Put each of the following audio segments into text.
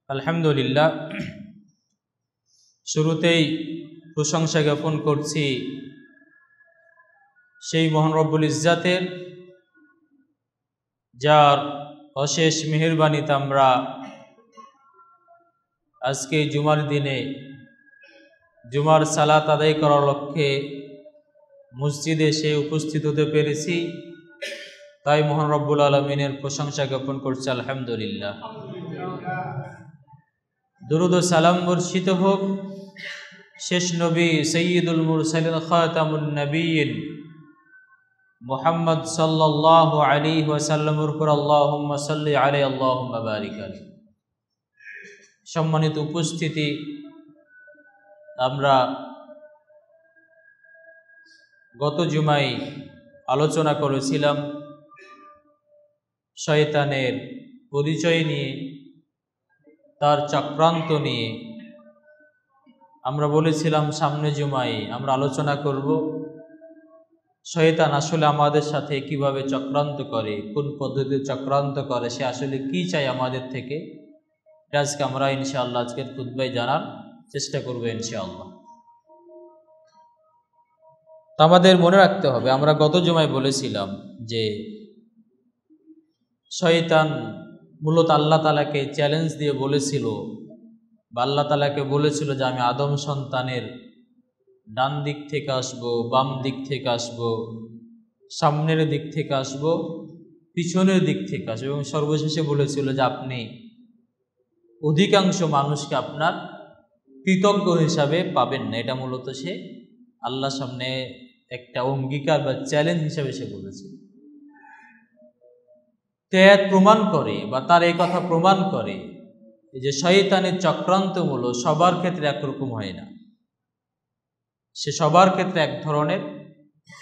আলহামদুলিল্লাহ, শুরুতেই প্রশংসা জ্ঞাপন করছি সেই মহান রব্বুল ইজ্জাতের, যার অশেষ মেহেরবানিতে আমরা আজকে জুমার দিনে জুমার সালাত আদায় করার লক্ষ্যে মসজিদে এসে উপস্থিত হতে পেরেছি। তাই মহান রব্বুল আলমিনের প্রশংসা জ্ঞাপন করছি আলহামদুলিল্লাহ। দুরুদ ও সালাম বর্ষিত হোক শেষ নবী সৈয়দুল মুরসালিন খাতামুন নবিয়্যিন মুহাম্মদ সাল্লাল্লাহু আলাইহি ওয়াসাল্লামের উপর আল্লাহুম্মা সাল্লি আলাইহি আল্লাহুম্মা বারিক আলাইহি। সম্মানিত উপস্থিতি, আমরা গত জুমায় আলোচনা করেছিলাম শয়তানের পরিচয় নিয়ে, তার চক্রান্ত নিয়ে। আমরা বলেছিলাম সামনে জুমায় আমরা আলোচনা করব শয়তান আসলে আমাদের সাথে কিভাবে চক্রান্ত করে, কোন পদ্ধতিতে চক্রান্ত করে, সে আসলে কি চায় আমাদের থেকে। আজকে আমরা ইনশাআল্লাহ আজকের খুতবায় জানার চেষ্টা করব ইনশাআল্লাহ। তো আমাদের মনে রাখতে হবে, আমরা গত জুমায় বলেছিলাম যে শয়তান মূলত আল্লাহ তাআলাকে চ্যালেঞ্জ দিয়ে বলেছিল, বা আল্লাহ তাআলাকে বলেছিল যে আমি আদম সন্তানের ডান দিক থেকে আসব, বাম দিক থেকে আসব, সামনের দিক থেকে আসব, পিছনের দিক থেকে আসব, এবং সর্বশেষে বলেছিল যে আপনি অধিকাংশ মানুষকে আপনার কৃতজ্ঞ হিসাবে পাবেন না। এটা মূলত সে আল্লাহর সামনে একটা অঙ্গীকার বা চ্যালেঞ্জ হিসাবে সে বলেছিল। প্রমাণ করে, বা তার এই কথা প্রমাণ করে যে শয়তানের চক্রান্তমূলক সবার ক্ষেত্রে একরকম হয় না। সে সবার ক্ষেত্রে এক ধরনের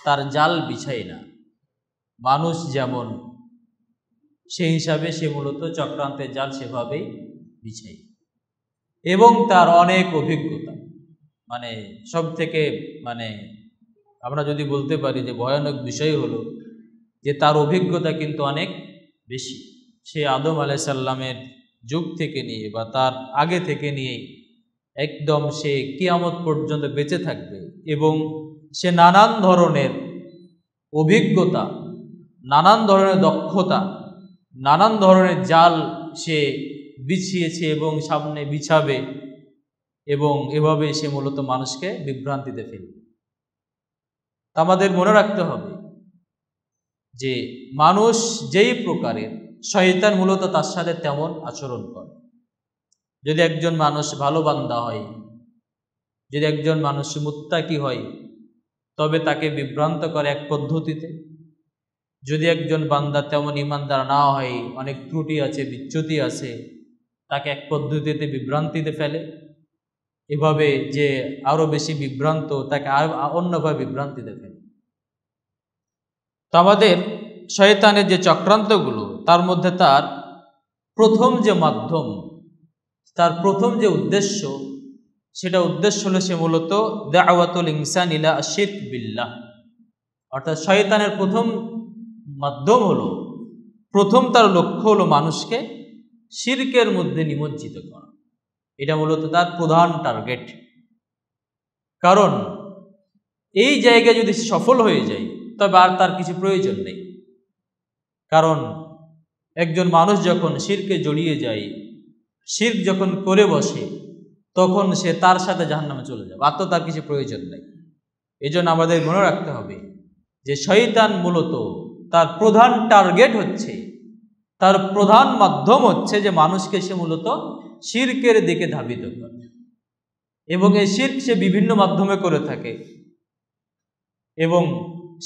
তার জাল বিছায় না। মানুষ যেমন, সেই হিসাবে সে মূলত চক্রান্তের জাল সেভাবেই বিছায়, এবং তার অনেক অভিজ্ঞতা। সব থেকে আমরা যদি বলতে পারি যে ভয়ানক বিষয় হলো যে তার অভিজ্ঞতা কিন্তু অনেক বেশি। সে আদম আলাইহিস সালামের যুগ থেকে নিয়ে বা তার আগে থেকে নিয়ে একদম সে কিয়ামত পর্যন্ত বেঁচে থাকবে, এবং সে নানান ধরনের অভিজ্ঞতা, নানান ধরনের দক্ষতা, নানান ধরনের জাল সে বিছিয়েছে এবং সামনে বিছাবে, এবং এভাবে সে মূলত মানুষকে বিভ্রান্তিতে ফেলবে। আমাদের মনে রাখতে হবে যে মানুষ যেই প্রকারের, শয়তান মূলত তার সাথে তেমন আচরণ করে। যদি একজন মানুষ ভালো বান্দা হয়, যদি একজন মানুষ মুত্তাকি হয়, তবে তাকে বিভ্রান্ত করে এক পদ্ধতিতে। যদি একজন বান্দা তেমন ইমানদার না হয়, অনেক ত্রুটি আছে, বিচ্যুতি আছে, তাকে এক পদ্ধতিতে বিভ্রান্তিতে ফেলে। এভাবে যে আরো বেশি বিভ্রান্ত, তাকে আর অন্যভাবে বিভ্রান্তিতে ফেলে। তো আমাদের শয়তানের যে চক্রান্তগুলো, তার মধ্যে তার প্রথম যে মাধ্যম, তার প্রথম যে উদ্দেশ্য, সেটা উদ্দেশ্য হলো সে মূলত দাওয়াতুল ইনসান ইলা শিরক বিল্লাহ। অর্থাৎ শয়তানের প্রথম মাধ্যম হলো, প্রথম তার লক্ষ্য হলো মানুষকে শিরকের মধ্যে নিমজ্জিত করা। এটা মূলত তার প্রধান টার্গেট। কারণ এই জায়গায় যদি সফল হয়ে যায়, তবে আর তার কিছু প্রয়োজন নেই। কারণ একজন মানুষ যখন শিরকে জড়িয়ে যায়, শিরক যখন করে বসে, তখন সে তার সাথে জাহান্নামে চলে যাবে, আর তো তার কিছু প্রয়োজন নেই। এই জন্য আমাদের মনে রাখতে হবে যে শয়তান মূলত তার প্রধান টার্গেট হচ্ছে, তার প্রধান মাধ্যম হচ্ছে যে মানুষকে সে মূলত শিরকের দিকে ধাবিত করে, এবং এই শিরক সে বিভিন্ন মাধ্যমে করে থাকে, এবং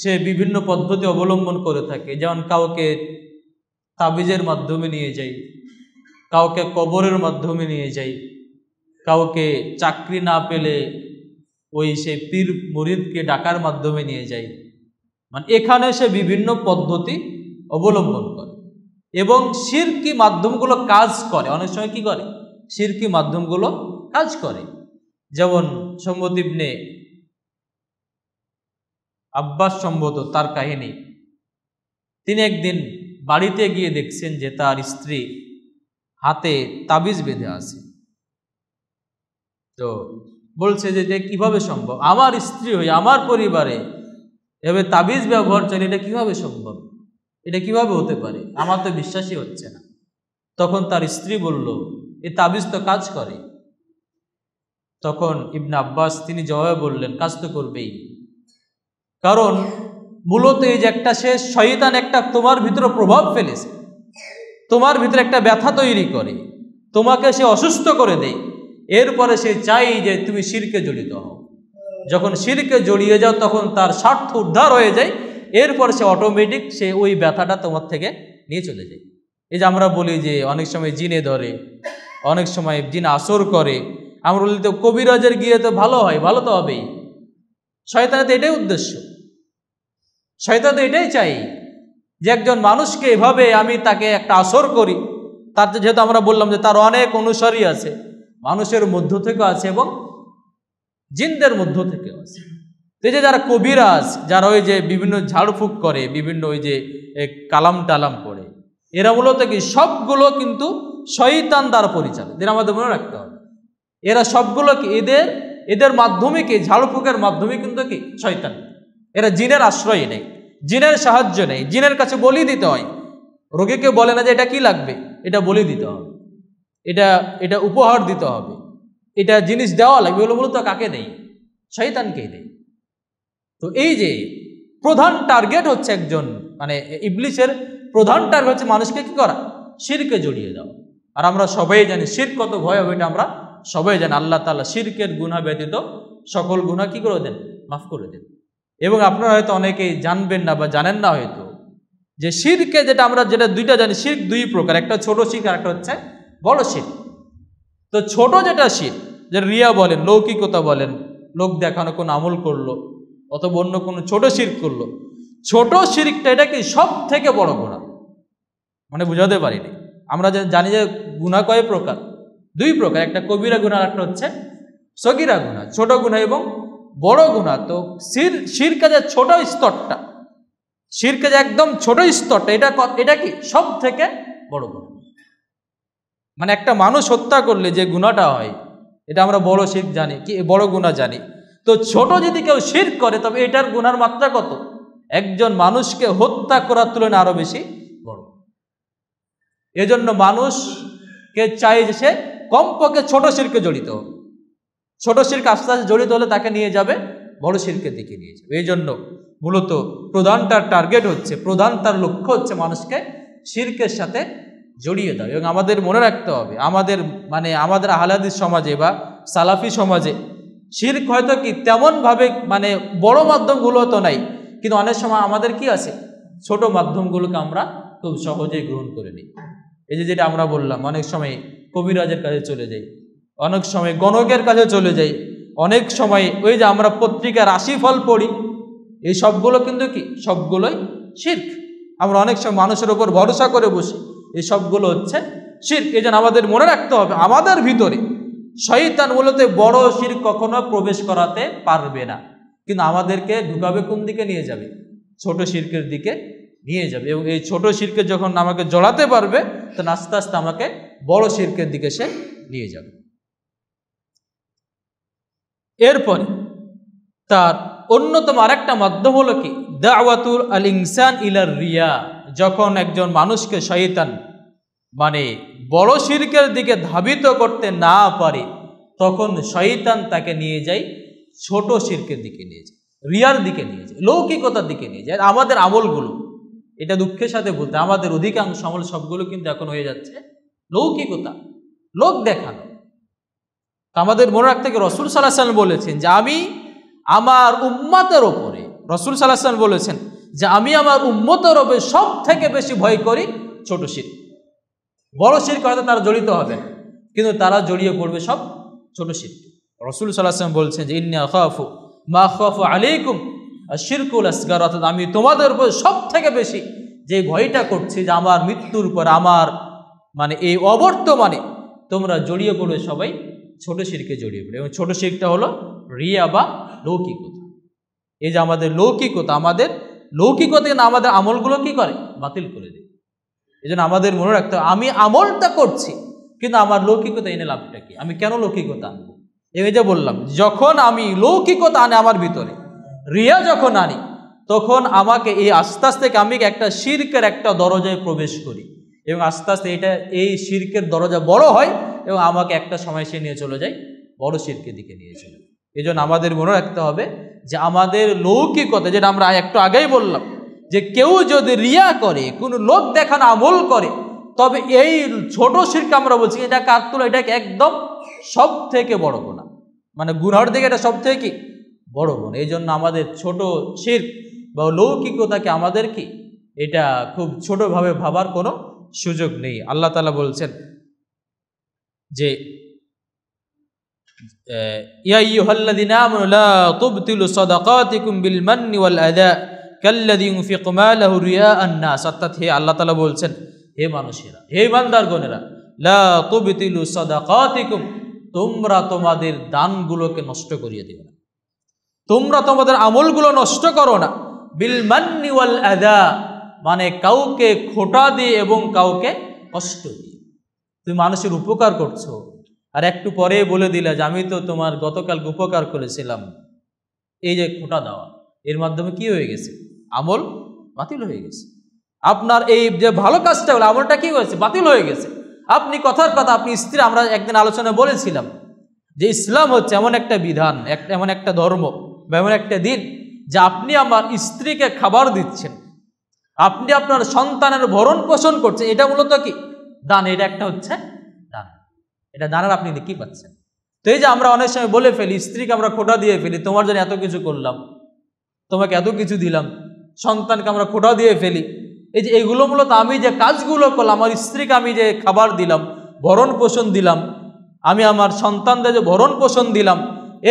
সে বিভিন্ন পদ্ধতি অবলম্বন করে থাকে। যেমন কাউকে তাবিজের মাধ্যমে নিয়ে যায়, কাউকে কবরের মাধ্যমে নিয়ে যায়, কাউকে চাকরি না পেলে ওই সে পীর মুরিদকে ডাকার মাধ্যমে নিয়ে যায়। এখানে সে বিভিন্ন পদ্ধতি অবলম্বন করে, এবং শিরকি মাধ্যমগুলো কাজ করে। অনেক সময় কি করে, শিরকি মাধ্যমগুলো কাজ করে। যেমন সম্মত ইবনে আব্বাস সম্ভবত তার কাহিনী, তিনি একদিন বাড়িতে গিয়ে দেখছেন যে তার স্ত্রী হাতে তাবিজ বেঁধে আছে। তো বলছে যে কিভাবে সম্ভব, আমার স্ত্রী হয়ে আমার পরিবারে এভাবে তাবিজ ব্যবহার চলে, এটা কিভাবে সম্ভব, এটা কিভাবে হতে পারে, আমার তো বিশ্বাসই হচ্ছে না। তখন তার স্ত্রী বলল, এই তাবিজ তো কাজ করে। তখন ইবনে আব্বাস তিনি জবাবে বললেন, কাজ তো করবেই, কারণ মূলত এই যে একটা সে শয়তান একটা তোমার ভিতরে প্রভাব ফেলেছে, তোমার ভিতরে একটা ব্যথা তৈরি করে, তোমাকে সে অসুস্থ করে দেয়, এরপরে সে চাই যে তুমি শিরকে জড়িত হও। যখন শিরকে জড়িয়ে যাও তখন তার স্বার্থ উদ্ধার হয়ে যায়, এরপর সে অটোমেটিক সে ওই ব্যথাটা তোমার থেকে নিয়ে চলে যায়। এই যে আমরা বলি যে অনেক সময় জিনে ধরে, অনেক সময় জিন আসর করে, আমরা বলি তো কবিরাজের গিয়ে তো ভালো হয়, ভালো তো হবেই। শয়তানের তো এটাই উদ্দেশ্য, শয়তান তো এটাই চাই যে একজন মানুষকে এভাবে আমি তাকে একটা আসর করি। তার যেহেতু আমরা বললাম যে তার অনেক অনুসারী আছে, মানুষের মধ্য থেকে আছে এবং জিনদের মধ্য থেকে আছে। এই যে যারা কবিরাজ, যারা ওই যে বিভিন্ন ঝাড়ফুঁক করে, বিভিন্ন ওই যে কালাম টালাম পড়ে, এরা মূলত কি সবগুলো কিন্তু শয়তান দ্বারা পরিচালিত, এরা আমাদের মনে রাখতে হবে। এরা সবগুলো কি এদের মাধ্যমে কি ঝাড়ফুঁকের মাধ্যমে কিন্তু কি শয়তান, এরা জিনের আশ্রয় নেই, জিনের সাহায্য নেই, জিনের কাছে বলি দিতে হয়। রোগীকে বলে না যে এটা কি লাগবে, এটা বলি দিতে হবে, এটা উপহার দিতে হবে, এটা জিনিস দেওয়া লাগবে, এগুলো মূলত কাকে দেয়? শয়তানকেই দেয়। তো এই যে প্রধান টার্গেট হচ্ছে একজন মানে ইবলিসের প্রধান টার্গেট হচ্ছে মানুষকে কি করা? শিরকে জড়িয়ে দাও। আর আমরা সবাই জানি শিরক কত ভয়াবহ, এটা আমরা সবাই জানি। আল্লাহ তাআলা শিরকের গুনাহ ব্যতীত সকল গুনাহ কি করে দেন? মাফ করে দেন। এবং আপনারা হয়তো অনেকেই জানবেন না বা জানেন না হয়তো যে শিরকে যেটা দুইটা জানি, শিরক দুই প্রকার, একটা ছোট শিরক আর একটা হচ্ছে বড় শিরক। তো ছোট যেটা শিরক, যে রিয়া বলেন, লৌকিকতা বলেন, লোক দেখানো কোন আমল করলো অথবা অন্য কোনো ছোট শিরক করলো, ছোট শিরকটা এটা কি সব থেকে বড় গুনাহ। মানে বুঝাতে পারিনি, আমরা জানি যে গুনাহ কয় প্রকার? দুই প্রকার, একটা কবিরা গুনাহ আর একটা হচ্ছে সগীরা গুনাহ, ছোট গুনাহ এবং বড় গুনাহ। তো শিরকে যে ছোট স্তরটা, শিরকে যে একদম ছোট স্তরটা, এটা কি সব থেকে বড় গুনাহ। মানে একটা মানুষ হত্যা করলে যে গুনাহটা হয়, এটা আমরা বড় শিরক জানি, কি বড় গুনাহ জানি। তো ছোট যদি কেউ শিরক করে তবে এটার গুনার মাত্রা কত? একজন মানুষকে হত্যা করার তুলনায় আরো বেশি বড়। এজন্য মানুষকে চাই যে সে কমপক্ষে ছোট শিরকে জড়িত হবে। ছোট শিরক আস্তে আস্তে জড়িত হলে তাকে নিয়ে যাবে বড় শিরকের দিকে নিয়ে যাবে। এই জন্য মূলত প্রধানটার টার্গেট হচ্ছে, প্রধান তার লক্ষ্য হচ্ছে মানুষকে শিরকের সাথে জড়িয়ে দেয়। এবং আমাদের মনে রাখতে হবে, আমাদের আহলে হাদিস সমাজে বা সালাফি সমাজে শিরক হয়তো কি তেমন ভাবে বড় মাধ্যমগুলো তো নাই, কিন্তু অনেক সময় আমাদের কি আছে, ছোট মাধ্যমগুলোকে আমরা খুব সহজেই গ্রহণ করে নিই। এই যে যেটা আমরা বললাম, অনেক সময় কবিরাজের কাছে চলে যাই, অনেক সময় গণকের কাছে চলে যাই, অনেক সময় ওই যে আমরা পত্রিকার রাশিফল পড়ি, এই সবগুলো কিন্তু কি সবগুলোই শিরক। আমরা অনেক সময় মানুষের উপর ভরসা করে বসি, এই সবগুলো হচ্ছে শিরক। এই জন্য আমাদের মনে রাখতে হবে, আমাদের ভিতরে শয়তান মূলত বড় শিরক কখনো প্রবেশ করাতে পারবে না, কিন্তু আমাদেরকে ঢুকাবে কোন দিকে নিয়ে যাবে? ছোট শিরকের দিকে নিয়ে যাবে। এবং এই ছোট শিরকে যখন আমাকে জড়াতে পারবে, তখন আস্তে আস্তে আমাকে বড় শিরকের দিকে সে নিয়ে যাবে। এরপরে তার অন্যতম আরেকটা মাধ্যম হলো কি, দাওয়াতুল আল ইনসান ইলার রিয়া। যখন একজন মানুষকে শয়তান বড় শিরকের দিকে ধাবিত করতে না পারে, তখন শয়তান তাকে নিয়ে যায় ছোট শিরকের দিকে নিয়ে যায়, রিয়ার দিকে নিয়ে যায়, লৌকিকতার দিকে নিয়ে যায়। আমাদের আমলগুলো, এটা দুঃখের সাথে বলতে, আমাদের অধিকাংশ আমল সবগুলো কিন্তু এখন হয়ে যাচ্ছে লৌকিকতা, লোক দেখানো। আমাদের মনে রাখতে হবে, রাসূল সাল্লাল্লাহু আলাইহি ওয়াসাল্লাম বলেছেন যে আমি আমার উম্মতের ওপরে, রাসূল সাল্লাল্লাহু আলাইহি ওয়াসাল্লাম বলেছেন যে আমি আমার উম্মতের ওপরে সব থেকে বেশি ভয় করি ছোট শিরক। বড় শিরক হয়তো তারা জড়িত হবে না, কিন্তু তারা জড়িয়ে পড়বে সব ছোট শিরক। রাসূল সাল্লাল্লাহু আলাইহি ওয়াসাল্লাম বলছেন যে ইন্নী আখাফু মা আখাফু আলাইকুম আশ-শিরকুল আসগার, অর্থাৎ আমি তোমাদের উপর সব থেকে বেশি যে ভয়টা করছি যে আমার মৃত্যুর পর আমার এই অবর্তমানে তোমরা জড়িয়ে পড়বে সবাই ছোট শিরকে জড়িয়ে পড়ে। এবং ছোট শিরকটা হলো রিয়া বা লৌকিকতা। এই যে আমাদের লৌকিকতা না আমাদের আমলগুলো কি করে? বাতিল করে দেয়। এই জন্য আমাদের মনে রাখতে হবে, আমি আমলটা করছি কিন্তু আমার লৌকিকতা এনে লাভটা কি? আমি কেন লৌকিকতা আনবো? এই যে বললাম, যখন আমি লৌকিকতা আনে আমার ভিতরে, রিয়া যখন আনি, তখন আমাকে এই আস্তে আস্তে আমি একটা শিরকের একটা দরজায় প্রবেশ করি, এবং আস্তে আস্তে এই শিরকের দরজা বড় হয়, এবং আমাকে একটা সময় সে নিয়ে চলে যায় বড় শিরকের দিকে নিয়ে চলে। এই জন্য আমাদের মনে রাখতে হবে যে আমাদের লৌকিকতা, যেটা আমরা একটু আগেই বললাম, যে কেউ যদি রিয়া করে, কোনো লোক দেখানো আমল করে, তবে এই ছোট শিরক আমরা বলছি, এটা কার তুলনায় এটা একদম সব থেকে বড় গুনাহ, মানে গুনাহর দিকে এটা সব থেকে কি বড় গুনাহ। এই জন্য আমাদের ছোট শিরক বা লৌকিকতাকে আমাদের কি এটা খুব ছোটভাবে ভাবার কোনো সুযোগ নেই। আল্লাহ তাআলা বলছেন যে ইয়া আইয়ুহাল্লাযীনা আমানু লা তুবতিলু সাদাকাতিকুম বিল মান্নি ওয়াল আযা কাল্লাযী ইউনফিকু মালাহু রিয়াআন নাস। অর্থাৎ হে আল্লাহ তাআলা বলছেন, হে মানুষেরা, হে ইমানদারগণেরা, লা তুবতিলু সাদাকাতিকুম, তোমরা তোমাদের দানগুলোকে নষ্ট করিয়ে দিও না, তোমরা তোমাদের আমলগুলো নষ্ট করো না। বিল মান্নি ওয়াল আযা, মানে কাউকে খোঁটা দিয়ে এবং কাউকে কষ্ট দিয়ে। তুমি মানুষের উপকার করছো, আর একটু পরে বলে দিলে যে আমি তো তোমার গতকালকে উপকার করেছিলাম, এই যে খোঁটা দেওয়া, এর মাধ্যমে কি হয়ে গেছে? আমল বাতিল হয়ে গেছে। আপনার এই যে ভালো কাজটা হলো, আমলটা কি হয়েছে? বাতিল হয়ে গেছে। আপনি কথার কথা, আপনি স্ত্রী, আমরা একদিন আলোচনায় বলেছিলাম যে ইসলাম হচ্ছে এমন একটা বিধান, এমন একটা ধর্ম বা এমন একটা দিন, যে আপনি আমার স্ত্রীকে খাবার দিচ্ছেন, আপনি আপনার সন্তানের ভরণ পোষণ করছেন, এটা মূলত কি দান। এটা একটা হচ্ছে দান, এটা দানের আপনি কি পাচ্ছেন। তো এই যে আমরা অনেক সময় বলে ফেলি, স্ত্রীকে আমরা খোঁটা দিয়ে ফেলি, তোমার জন্য এত কিছু করলাম, তোমাকে এত কিছু দিলাম, সন্তানকে আমরা খোঁটা দিয়ে ফেলি। এই যে এগুলো মূলত আমি যে কাজগুলো করলাম, আমার স্ত্রীকে আমি যে খাবার দিলাম, ভরণ পোষণ দিলাম, আমি আমার সন্তানদের যে ভরণ পোষণ দিলাম,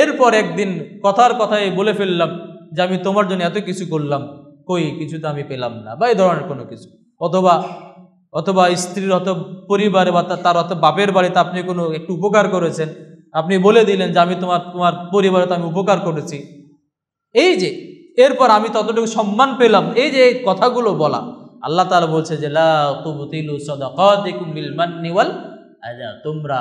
এরপর একদিন কথার কথায় বলে ফেললাম যে আমি তোমার জন্য এত কিছু করলাম, কই কিছু তো আমি পেলাম না, বা এই ধরনের কোনো কিছু। অথবা স্ত্রীর হয়তো পরিবারে বা তার হয়তো বাপের বাড়িতে আপনি কোনো একটু উপকার করেছেন, আপনি বলে দিলেন যে আমি তোমার পরিবারে তো আমি উপকার করেছি, এই যে এরপর আমি ততটুকু সম্মান পেলাম, এই যে কথাগুলো বলা, আল্লাহ তাআলা বলছে যে লা তুবতিলু সাদাকাতিকুম বিল মান্নি ওয়াল আযা, তোমরা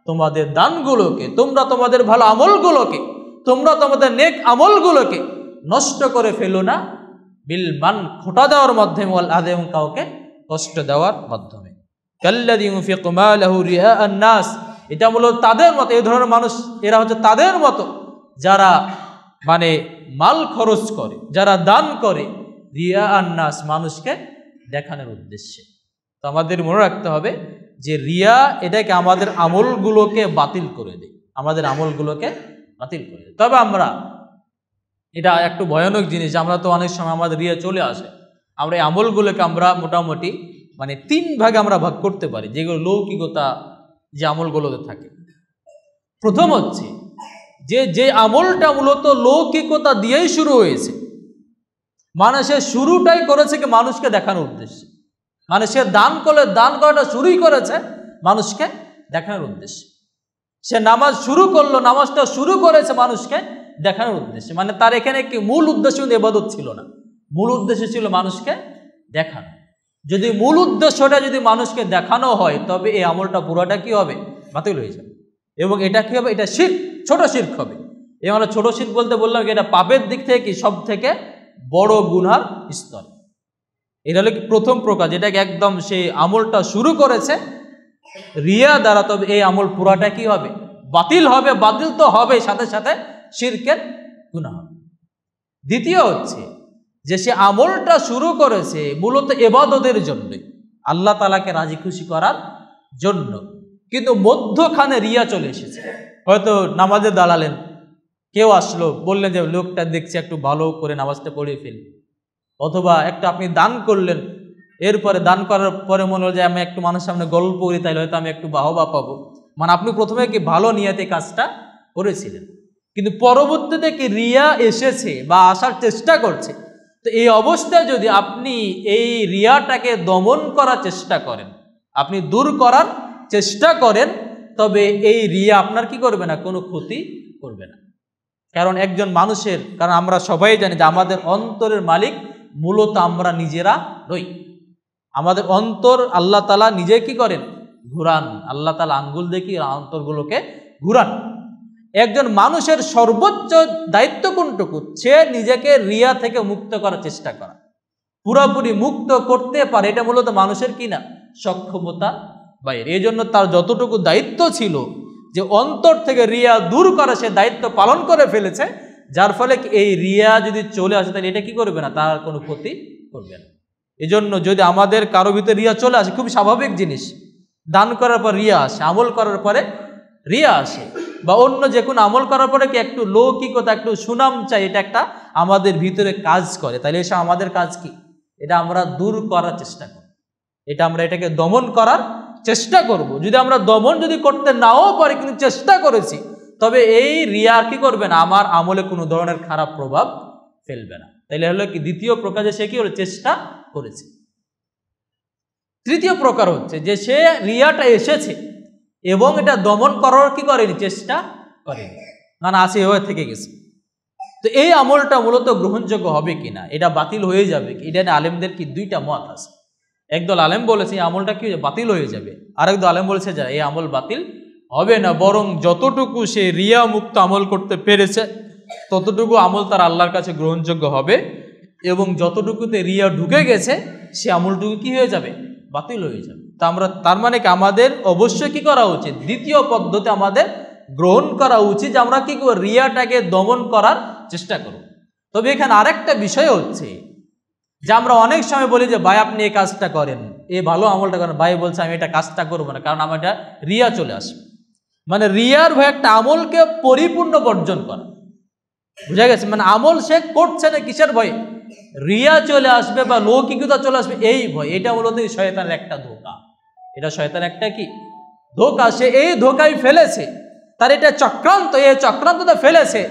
তোমাদের দানগুলোকে, তোমরা তোমাদের ভালো আমলগুলোকে, তোমরা তোমাদের নেক আমলগুলোকে নষ্ট করে ফেলো না, বিল মান, খোঁটা দেওয়ার মাধ্যমে, ওয়াল আযা, এবং কাউকে কষ্ট দেওয়ার মাধ্যমে। কাল্লাযী ইউনফিকু মালাহু রিয়াআন নাস, এটা মূলত তাদের মতো, এই ধরনের মানুষ এরা হচ্ছে তাদের মতো যারা মানে মাল খরচ করে, যারা দান করে রিয়াআন নাস, মানুষকে দেখানোর উদ্দেশ্যে। তো আমাদের মনে রাখতে হবে যে রিয়া এটাকে আমাদের আমলগুলোকে বাতিল করে দেয়, আমাদের আমলগুলোকে বাতিল করে দেয়। তবে আমরা, এটা একটু ভয়ানক জিনিস, আমরা তো অনেক সময় আমাদের রিয়া চলে আসে, আমরা এই আমলগুলোকে আমরা মোটামুটি মানে 3 ভাগে আমরা ভাগ করতে পারি, যেগুলো লৌকিকতা যে আমলগুলোতে থাকে। প্রথম হচ্ছে যে আমলটা মূলত লৌকিকতা দিয়েই শুরু হয়েছে, মানে সে শুরুটাই করেছে কি মানুষকে দেখানোর উদ্দেশ্যে, মানে সে দান করাটা শুরুই করেছে মানুষকে দেখানোর উদ্দেশ্যে। সে নামাজ শুরু করলো, নামাজটা শুরু করেছে মানুষকে দেখানোর উদ্দেশ্যে, মানে তার এখানে কি মূল উদ্দেশ্য ইবাদত ছিল না, মূল উদ্দেশ্য ছিল মানুষকে দেখানো। যদি মূল উদ্দেশ্যটা যদি মানুষকে দেখানো হয়, তবে এই আমলটা পুরোটা কি হবে? বাতিল হয়ে যাবে। এবং এটা কি হবে? এটা শিরক, ছোট শিরক হবে। এই আমরা ছোট শিরক বলতে বললাম এটা পাপের দিক থেকে কি সব থেকে বড় গুনার স্তর। এটা হলো কি প্রথম প্রকার, যেটাকে একদম সেই আমলটা শুরু করেছে রিয়া দ্বারা, তবে এই আমল পুরাটা কি হবে? বাতিল হবে। বাতিল তো হবে, সাথে সাথে শিরকের গুনাহ হবে। দ্বিতীয় হচ্ছে যে সে আমলটা শুরু করেছে মূলত ইবাদতের জন্য, আল্লাহ তাআলাকে রাজি খুশি করার জন্য, কিন্তু মধ্যখানে রিয়া চলে এসেছে। হয়তো নামাজে দাঁড়ালেন, কেউ আসলো, বললেন যে লোকটা দেখছি একটু ভালো করে নামাজটা পড়িয়ে ফেলি, অথবা একটা আপনি দান করলেন, এরপরে দান করার পরে মনে হলো যে আমি একটু মানুষের সামনে গল্প করি, তাইলে হয়তো আমি একটু বাহবা পাবো, মানে আপনি প্রথমে কি ভালো নিয়তে কাজটা করেছিলেন, কিন্তু পরবর্তীতে কি রিয়া এসেছে বা আসার চেষ্টা করছে। তো এই অবস্থায় যদি আপনি এই রিয়াটাকে দমন করার চেষ্টা করেন, আপনি দূর করার চেষ্টা করেন, তবে এই রিয়া আপনার কি করবে না? কোনো ক্ষতি করবে না। কারণ একজন মানুষের, কারণ আমরা সবাই জানি যে আমাদের অন্তরের মালিক মূলত আমরা নিজেরা নই। আমাদের অন্তর আল্লাহ তাআলা নিজে কি করেন? ঘুরান। আল্লাহ তাআলা আঙ্গুল দেখি অন্তরগুলোকে ঘুরান। একজন মানুষের সর্বোচ্চ দায়িত্ব কোনটুকু? সে নিজেকে রিয়া থেকে মুক্ত করার চেষ্টা করা, পুরোপুরি মুক্ত করতে পারে। এটা মূলত মানুষের কি না, সক্ষমতা বাইরে। এই জন্য তার যতটুকু দায়িত্ব ছিল যে অন্তর থেকে রিয়া দূর করা, সে দায়িত্ব পালন করে ফেলেছে। যার ফলে এই রিয়া যদি চলে আসে তাহলে এটা কি করবে না, তার কোনো ক্ষতি করবে না। এই জন্য যদি আমাদের কারো ভিতরে রিয়া চলে আসে, খুব স্বাভাবিক জিনিস। দান করার পর রিয়া আসে, আমল করার পরে রিয়া আসে, বা অন্য যে কোনো আমল করার পরে কি একটু লৌকিকতা, একটু সুনাম চাই, এটা একটা আমাদের ভিতরে কাজ করে। তাহলে এসে আমাদের কাজ কি? এটা আমরা দূর করার চেষ্টা করব, এটাকে দমন করার চেষ্টা করব। যদি আমরা দমন করতে নাও পারি, কিন্তু চেষ্টা করেছি, তবে এই রিয়া কি করবে না, আমার আমলে কোনো ধরনের খারাপ প্রভাব ফেলবে না। তাইলে হলো কি, দ্বিতীয় প্রকার যে সে কি হলো, চেষ্টা করেছে। তৃতীয় প্রকার হচ্ছে যে সে রিয়াটা এসেছে এবং এটা দমন করার কি করেনি, চেষ্টা করেনি, মানে আসে হয়ে থেকে গেছে। তো এই আমলটা মূলত গ্রহণযোগ্য হবে কিনা, এটা বাতিল হয়ে যাবে কি, এটা নিয়ে আলেমদের কি দুইটা মত আছে। একদল আলেম বলেছে এই আমলটা কি বাতিল হয়ে যাবে, আরেকদল আলেম বলেছে যে এই আমল বাতিল হবে না, বরং যতটুকু সে রিয়া মুক্ত আমল করতে পেরেছে ততটুকু আমল তার আল্লাহর কাছে গ্রহণযোগ্য হবে, এবং যতটুকুতে রিয়া ঢুকে গেছে সে আমলটুকু কি হয়ে যাবে, বাতিল হয়ে যাবে। তা আমরা তার মানে কি, আমাদের অবশ্যই কি করা উচিত, দ্বিতীয় পদ্ধতি আমাদের গ্রহণ করা উচিত, যে আমরা কি করব, রিয়াটাকে দমন করার চেষ্টা করব। তবে এখানে আরেকটা বিষয় হচ্ছে যে আমরা অনেক সময় বলি যে ভাই আপনি এই কাজটা করেন, এই ভালো আমলটা করেন, ভাই বলছে আমি এটা কাজটা করবো না, কারণ আমার এটা রিয়া চলে আসবে। মানে রিয়ার ভয় একটা আমলকে পরিপূর্ণ বর্জন করা, বুঝা গেছে? মানে আমল সে করছে না কিসের ভয়ে, রিয়া চলে আসবে বা লৌকিকতা চলে আসবে এই ভয়। এটা মূলত শয়তানের একটা ধোঁকা, এটা শয়তানের একটা কি ধোঁকা। সে এই ধোঁকায় ফেলেছে, তার এটা চক্রান্ত, এই চক্রান্তটা ফেলেছে।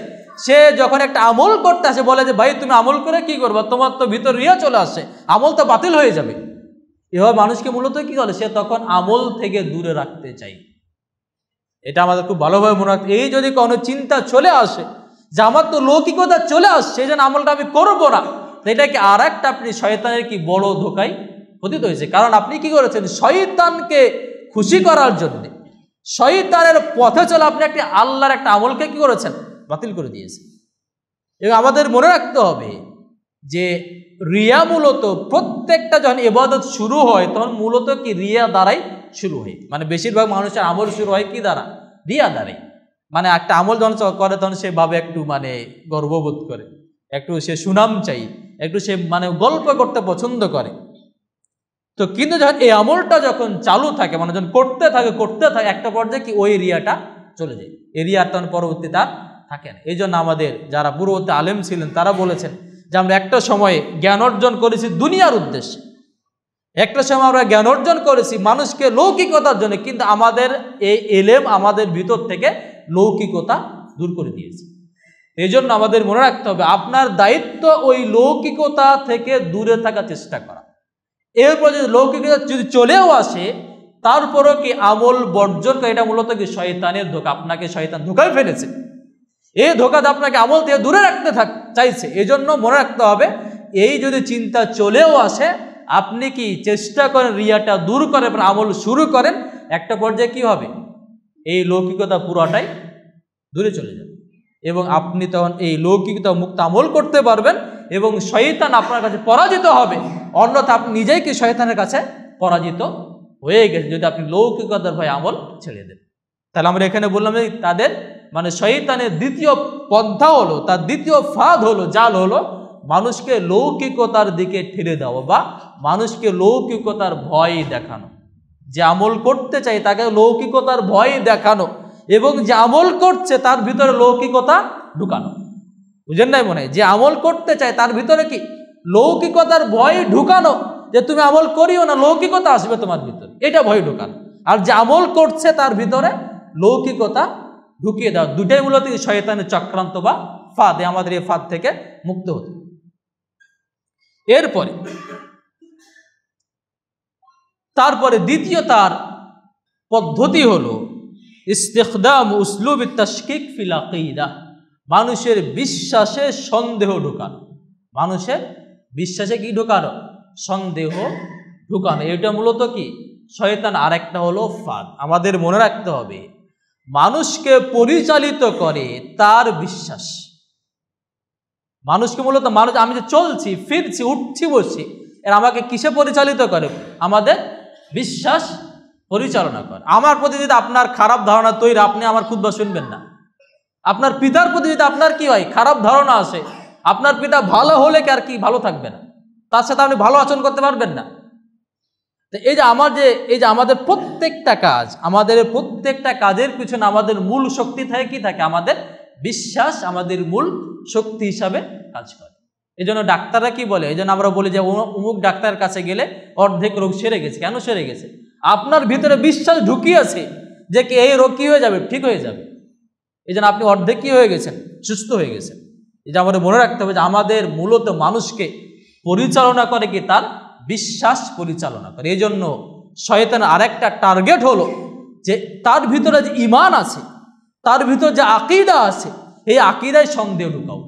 সে যখন একটা আমল করতে আসে বলে যে ভাই তুমি আমল করে কি করবো, তোমার তো ভিতর রিয়া চলে আসে, আমল তো বাতিল হয়ে যাবে। এভাবে মানুষকে মূলত কি করে, সে তখন আমল থেকে দূরে রাখতে চাই। এটা আমাদের খুব ভালোভাবে মনে রাখতে, এই যদি কোনো চিন্তা চলে আসে যে আমার তো লৌকিকতা চলে আসছে, এই জন্য আমলটা আমি করবো না, এটা কি আর একটা আপনি শয়তানের কি বড় ধোঁকায় পতিত হয়েছে। কারণ আপনি কি করেছেন, শয়তানকে খুশি করার জন্য, শয়তানের পথে চলে আপনি একটি আল্লাহর একটা আমলকে কি করেছেন, বাতিল করে দিয়েছেন। এবং আমাদের মনে রাখতে হবে যে রিয়া মূলত প্রত্যেকটা যখন ইবাদত শুরু হয় তখন মূলত কি রিয়া দ্বারাই শুরু হয়। মানে বেশিরভাগ মানুষের আমল শুরু হয় কি দ্বারা, রিয়া দ্বারাই। মানে একটা আমল যখন করে তখন সে ভাবে একটু মানে গর্ববোধ করে, একটু সে সুনাম চাই, একটু সে মানে গল্প করতে পছন্দ করে। তো কিন্তু যখন এই আমলটা যখন চালু থাকে, মানে যখন করতে থাকে একটা পর্যায়ে কি ওই রিয়াটা চলে যায়, এই রিয়া তখন পরবর্তীতে আর থাকে না। এই জন্য আমাদের যারা পূর্ববর্তী আলেম ছিলেন তারা বলেছেন যে আমরা একটা সময়ে জ্ঞান অর্জন করেছি দুনিয়ার উদ্দেশ্যে, একটা সময় আমরা জ্ঞান অর্জন করেছি মানুষকে লৌকিকতার জন্য, কিন্তু আমাদের এই এলেম আমাদের ভিতর থেকে লৌকিকতা দূর করে দিয়েছে। এই জন্য আমাদের মনে রাখতে হবে আপনার দায়িত্ব ওই লৌকিকতা থেকে দূরে থাকার চেষ্টা করা। এরপর যদি লৌকিকতা যদি চলেও আসে তারপরও কি আমল বর্জন করে, এটা মূলত কি শয়তানের ধোঁকা, আপনাকে শয়তান ধোঁকায় ফেলেছে, এই ধোঁকাতে আপনাকে আমল থেকে দূরে রাখতে চাইছে। এই জন্য মনে রাখতে হবে এই যদি চিন্তা চলেও আসে আপনি কি চেষ্টা করেন রিয়াটা দূর করে আমল শুরু করেন, একটা পর্যায়ে কি হবে, এই লৌকিকতা পুরোটাই দূরে চলে যাবে এবং আপনি তখন এই লৌকিকতা মুক্ত আমল করতে পারবেন এবং শয়তান আপনার কাছে পরাজিত হবে। অন্যথা আপনি নিজেই কি শয়তানের কাছে পরাজিত হয়ে গেছে যদি আপনি লৌকিকতার ভয়ে আমল ছেড়ে দেন। তাহলে আমরা এখানে বললাম যে তাদের মানে শয়তানের দ্বিতীয় পন্থা হলো, তার দ্বিতীয় ফাঁদ হলো, জাল হলো মানুষকে লৌকিকতার দিকে ঠেলে দেওয়া বা মানুষকে লৌকিকতার ভয় দেখানো। যে আমল করতে চাই তাকে লৌকিকতার ভয় দেখানো এবং যে আমল করছে তার ভিতরে লৌকিকতা ঢুকানো। বুঝেন নাই মনে হয়, যে আমল করতে চায় তার ভিতরে কি লৌকিকতার ভয় ঢুকানো, যে তুমি আমল করিও না লৌকিকতা আসবে তোমার ভিতরে, এটা ভয় ঢুকানো। আর যে আমল করছে তার ভিতরে লৌকিকতা ঢুকিয়ে দেওয়া, দুটাই মূলত শয়তানের চক্রান্ত বা ফাঁদ। আমাদের এই ফাঁদ থেকে মুক্ত হতে। তারপরে দ্বিতীয় তার পদ্ধতি হলো ইস্তিখদাম উসলুব তাশকিক ফিল আকিদা, মানুষের বিশ্বাসে সন্দেহ ঢুকানো। মানুষের বিশ্বাসে কি ঢুকানো, সন্দেহ ঢুকানো। এটা মূলত কি শয়তান আরেকটা হলো ফাঁদ। আমাদের মনে রাখতে হবে, মানুষকে পরিচালিত করে তার বিশ্বাস। মানুষকে মূলত মানুষ, আমি যে চলছি ফিরছি উঠছি বসছি, এর আমাকে কিসে পরিচালিত করে? আমাদের বিশ্বাস পরিচালনা করে। আমার প্রতি যদি আপনার খারাপ ধারণা তৈরি, আপনি আমার খুতবা শুনবেন না। আপনার পিতার প্রতি যদি আপনার কি হয়, খারাপ ধারণা আসে, আপনার পিতা ভালো হলে কি আর কি ভালো থাকবে না, তার সাথে আপনি ভালো আচরণ করতে পারবেন না। তো এই যে আমাদের প্রত্যেকটা কাজ, আমাদের প্রত্যেকটা কাজের পিছনে আমাদের মূল শক্তি থাকে কি থাকে? আমাদের বিশ্বাস আমাদের মূল শক্তি হিসাবে কাজ করে। এই জন্য ডাক্তাররা কি বলে, এই জন্য আমরা বলি যে অমুক ডাক্তারের কাছে গেলে অর্ধেক রোগ সেরে গেছে। কেন সেরে গেছে? আপনার ভিতরে বিশ্বাস ঢুকিয়েছে যে কি এই রোগ কি হয়ে যাবে, ঠিক হয়ে যাবে। এই জন্য আপনি অর্ধেক কি হয়ে গেছেন, সুস্থ হয়ে গেছেন। এই যে আমাদের মনে রাখতে হবে যে আমাদের মূলত মানুষকে পরিচালনা করে কি? তার বিশ্বাস পরিচালনা করে। এই জন্য শয়তানের আরেকটা টার্গেট হলো যে তার ভিতরে যে ঈমান আছে, তার ভিতরে যে আকীদা আছে, এই আকীদায় সন্দেহ ঢুকাও।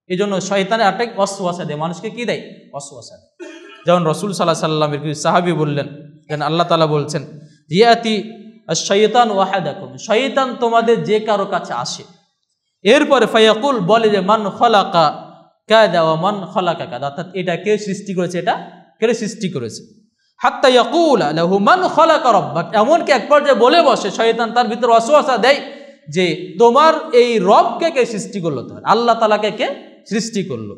এই জন্য শয়তানের একটা ওয়াসওয়াসা দেয়, মানুষকে কি দেয়? ওয়াসওয়াসা দেয়। যেমন রাসূল সাল্লাল্লাহু আলাইহি ওয়াসাল্লামের কিছু সাহাবী বললেন, যেন আল্লাহ তাআলা বলছেন, ইয়াতি আশ-শাইতান ওয়াহাদাকুম, শয়তান তোমাদের যে কারো কাছে আসে, এরপরে ফায়াকুল বলে যে মান খালাকা কাযা ওয়া মান খালাকা কাযা, অর্থাৎ এটা কে সৃষ্টি করেছে, এটা কে সৃষ্টি করেছে। হাত্তা ইয়াকুলা লাহু মান খালাকা রাব্বাক, এমনকি এক পর্যায়ে বলে বসে শয়তান, তার ভিতরে ওয়াসওয়াসা দেয় যে তোমার এই রবকে কে সৃষ্টি করলো, তোমার আল্লাহ তাআলাকে কে সৃষ্টি করলো।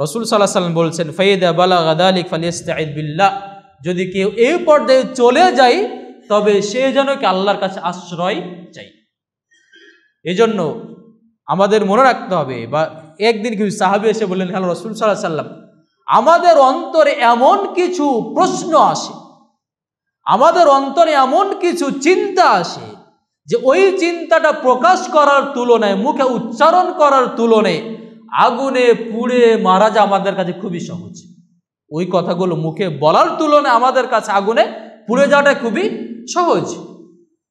রাসূল সাল্লাল্লাহু আলাইহি ওয়াসাল্লাম বলছেন, ফাইদা বালাগা যালিক ফালিস্তাঈদ বিল্লাহ, যদি কেউ এই পর্যায়ে চলে যায় তবে সে যেন কি আল্লাহর কাছে আশ্রয় চাই। এজন্য আমাদের মনে রাখতে হবে, বা একদিন কিছু সাহাবী এসে বললেন, হ্যালো রাসূল সাল্লাল্লাহু আলাইহি ওয়াসাল্লাম, আমাদের অন্তরে এমন কিছু প্রশ্ন আসে, আমাদের অন্তরে এমন কিছু চিন্তা আসে যে ওই চিন্তাটা প্রকাশ করার তুলনায়, মুখে উচ্চারণ করার তুলনায় আগুনে পুড়ে মারা যা আমাদের কাছে খুবই সহজ। ওই কথাগুলো মুখে বলার তুলনায় আমাদের কাছে আগুনে পুড়ে যাওয়াটা খুবই সহজ।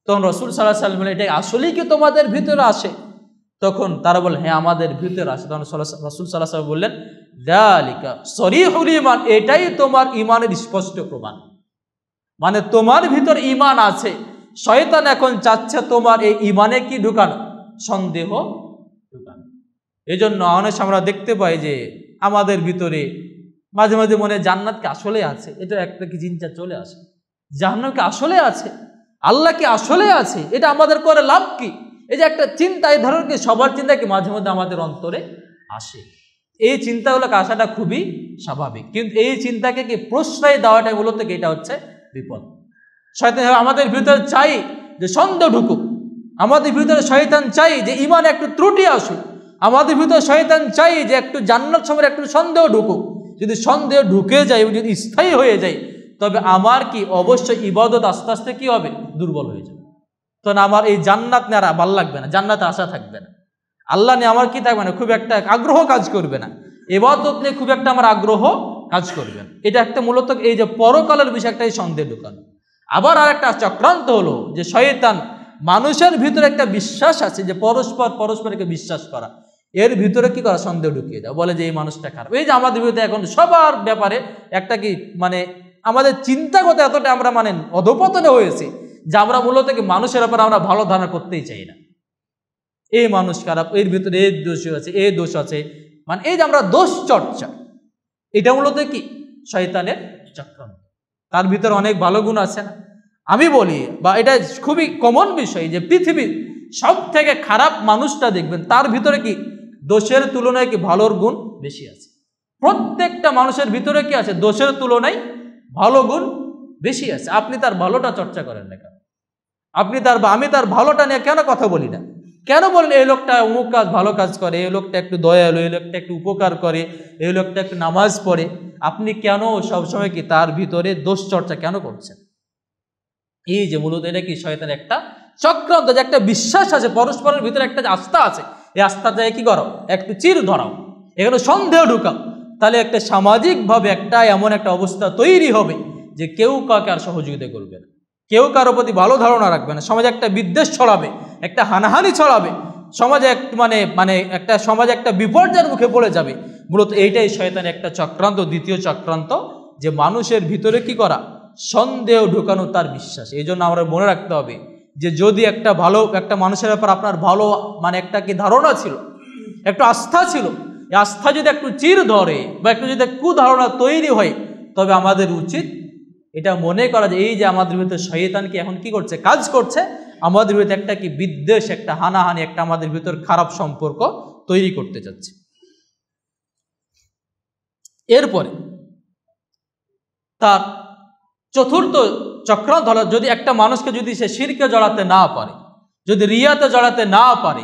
তখন রাসূল সাল্লাল্লাহু আলাইহি ওয়াসাল্লাম বলেন, এটা আসলেই কি তোমাদের ভিতরে আসে? তখন তারা বলে, হ্যাঁ আমাদের ভিতরে আসে। তখন রাসূল সাল্লাল্লাহু আলাইহি ওয়াসাল্লাম বললেন, যালিকা সরিহুল ঈমান, এটাই তোমার ঈমানের স্পষ্ট প্রমাণ। মানে তোমার ভিতর ঈমান আছে, শয়তান এখন চাচ্ছে তোমার এই ঈমানে কি ঢুকানো? সন্দেহ ঢুকানো। এই জন্য অনেক আমরা দেখতে পাই যে আমাদের ভিতরে মাঝে মাঝে মনে জান্নাত কি আসলে আছে, এটা একটা কি চিন্তা চলে আসে, জাহান্নাম কি আসলে আছে, আল্লাহ কি আসলে আছে, এটা আমাদের করে লাভ কি? এই যে একটা চিন্তা, এই ধরনের কি সবার চিন্তা কি মাঝে মধ্যে আমাদের অন্তরে আসে। এই চিন্তাগুলোকে আসাটা খুবই স্বাভাবিক, কিন্তু এই চিন্তাকে কি প্রশ্রয় দেওয়াটাই মূলত কি এটা হচ্ছে বিপদ। শয়তান আমাদের ভিতরে চাই যে সন্দেহ ঢুকুক, আমাদের ভিতরে শয়তান চাই যে ঈমানে একটু ত্রুটি আসুক, আমাদের ভিতরে শয়তান চাই যে একটু জান্নাত সম্পর্কে একটু সন্দেহ ঢুকুক। যদি সন্দেহ ঢুকে যায় এবং যদি স্থায়ী হয়ে যায়, তবে আমার কি অবশ্যই ইবাদত আস্তে আস্তে কি হবে? দুর্বল হয়ে যাবে। তখন আমার এই জান্নাত নিয়ে আর ভালো লাগবে না, জান্নাতে আশা থাকবে না, আল্লাহ নিয়ে আমার কি থাকবে না, খুব একটা আগ্রহ কাজ করবে না, ইবাদত নিয়ে খুব একটা আমার আগ্রহ কাজ করবে না। এটা একটা মূলত এই যে পরকালের বিষয় একটা এই সন্দেহ ঢুকানো। আবার আর একটা চক্রান্ত হলো যে শয়তান মানুষের ভিতরে একটা বিশ্বাস আছে যে পরস্পরকে বিশ্বাস করা, এর ভিতরে কি করা? সন্দেহ ঢুকিয়ে দেওয়া, বলে যে এই মানুষটা খারাপ। এই যে আমাদের ভিতরে এখন সবার ব্যাপারে একটা কি মানে আমাদের চিন্তাগত এতটা আমরা মানে অধপতনে হয়েছে যে আমরা মূলত কি মানুষের ব্যাপারে আমরা ভালো ধারণা করতেই চাই না। এই মানুষ খারাপ, এর ভিতরে এই দোষ আছে, এই দোষ আছে, মানে এই যে আমরা দোষ চর্চা, এটা মূলত কি শয়তানের চক্রান্ত। তার ভিতরে অনেক ভালো গুণ আছে না? আমি বলি, বা এটা খুবই কমন বিষয় যে পৃথিবীর সব থেকে খারাপ মানুষটা দেখবেন তার ভিতরে কি দোষের তুলনায় কি ভালোর গুণ বেশি আছে। প্রত্যেকটা মানুষের ভিতরে কি আছে? দোষের তুলনায় ভালো গুণ বেশি আছে। আপনি তার ভালোটা চর্চা করেন না কেন? আমি তার ভালোটা নিয়ে কেন কথা বলি না? কেন বলেন এই লোকটা অমুক কাজ ভালো কাজ করে, এই লোকটা একটু দয়ালু, এই লোকটা একটু উপকার করে, এই লোকটা একটু নামাজ পড়ে? আপনি কেন সবসময় কি তার ভিতরে দোষ চর্চা কেন করছেন? এই যে মূলত এটা কি শয়তানের একটা চক্রান্ত, যে একটা বিশ্বাস আছে পরস্পরের ভিতরে, একটা আস্থা আছে, এই আস্থাটা কি করো? একটু চির ধরাও, এখানে সন্দেহ ঢুকাও, তাহলে একটা সামাজিকভাবে একটা এমন একটা অবস্থা তৈরি হবে যে কেউ কাউকে আর সহযোগিতা করবে না, কেউ কারো প্রতি ভালো ধারণা রাখবে না, সমাজে একটা বিদ্বেষ ছড়াবে, একটা হানাহানি ছড়াবে, সমাজে একটা সমাজে একটা বিপর্যয়ের মুখে পড়ে যাবে। মূলত এইটাই শয়তানের একটা চক্রান্ত, দ্বিতীয় চক্রান্ত, যে মানুষের ভিতরে কি করা? সন্দেহ ঢুকানো তার বিশ্বাস। এই জন্য আমরা মনে রাখতে হবে যে যদি একটা মানুষের ব্যাপার আপনার ভালো মানে একটা কি ধারণা ছিল, একটু আস্থা ছিল, এই আস্থা যদি একটু চির ধরে বা একটু যদি কুধারণা তৈরি হয়, তবে আমাদের উচিত এটা মনে করা যে এই যে আমাদের ভিতরে শয়তান কি এখন কি করছে, কাজ করছে, আমাদের ভিতরে একটা কি বিদ্বেষ, একটা হানাহানি, একটা আমাদের ভিতর খারাপ সম্পর্ক তৈরি করতে যাচ্ছে। এরপরে তার চতুর্থ চক্রান্ত হলো, যদি একটা মানুষকে যদি সে শিরকে জড়াতে না পারে, যদি রিয়াতে জড়াতে না পারে,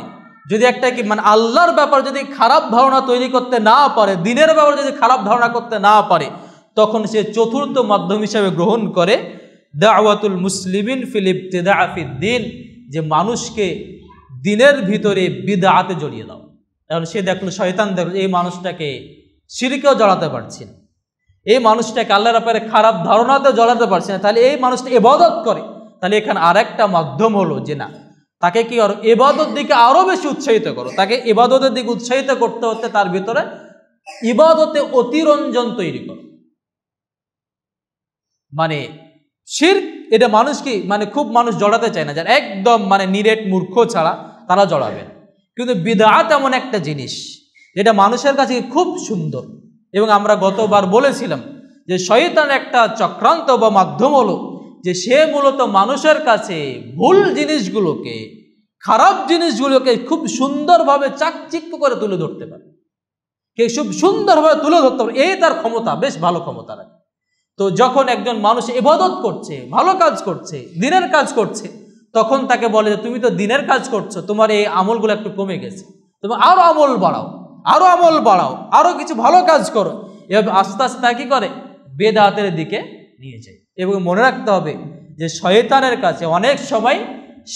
যদি একটা কি মানে আল্লাহর ব্যাপার যদি খারাপ ধারণা তৈরি করতে না পারে, দিনের ব্যাপারে যদি খারাপ ধারণা করতে না পারে, তখন সে চতুর্থ মাধ্যম হিসেবে গ্রহণ করে দাওয়াতুল মুসলিমিন ফিল ইবতিদা ফিদ্দিন, যে মানুষকে দিনের ভিতরে বিদআতে জড়িয়ে দাও। তাহলে সে দেখলো, শয়তান দেখলো এই মানুষটাকে শিরকেও জড়াতে পারছে না, এই মানুষটাকে আল্লাহর ব্যাপারে খারাপ ধারণাতে জড়াতে পারছে না, তাহলে এই মানুষটা ইবাদত করে। তাহলে এখানে আরেকটা মাধ্যম হলো যে না, তাকে কি করো, ইবাদত দিকে আরো বেশি উৎসাহিত করো, তাকে ইবাদতের দিকে উৎসাহিত করতে হতে তার ভিতরে ইবাদতে অতিরঞ্জন তৈরি করো। মানে শিরক এটা মানুষ কি মানে খুব মানুষ জড়াতে চায় না, যারা একদম মানে নিরেট মূর্খ ছাড়া তারা জড়াবে। কিন্তু বিদআত এমন একটা জিনিস যেটা মানুষের কাছে খুব সুন্দর, এবং আমরা গতবার বলেছিলাম যে শয়তানের একটা চক্রান্ত বা মাধ্যম হলো যে সে মূলত মানুষের কাছে ভুল জিনিসগুলোকে, খারাপ জিনিসগুলোকে খুব সুন্দরভাবে চাকচিক্য করে তুলে ধরতে পারে, কে খুব সুন্দরভাবে তুলে ধরতে পারে, এই তার ক্ষমতা, বেশ ভালো ক্ষমতা রাখে। তো যখন একজন মানুষ ইবাদত করছে, ভালো কাজ করছে, দিনের কাজ করছে, তখন তাকে বলে যে তুমি তো দিনের কাজ করছো, তোমার এই আমলগুলো একটু কমে গেছে, তুমি আরো আমল বাড়াও, আরো আমল বাড়াও, আরো কিছু ভালো কাজ করো। এভাবে আস্তে আস্তে কি করে, বেদাতের দিকে নিয়ে যায়। এবং মনে রাখতে হবে যে শয়তানের কাছে অনেক সময়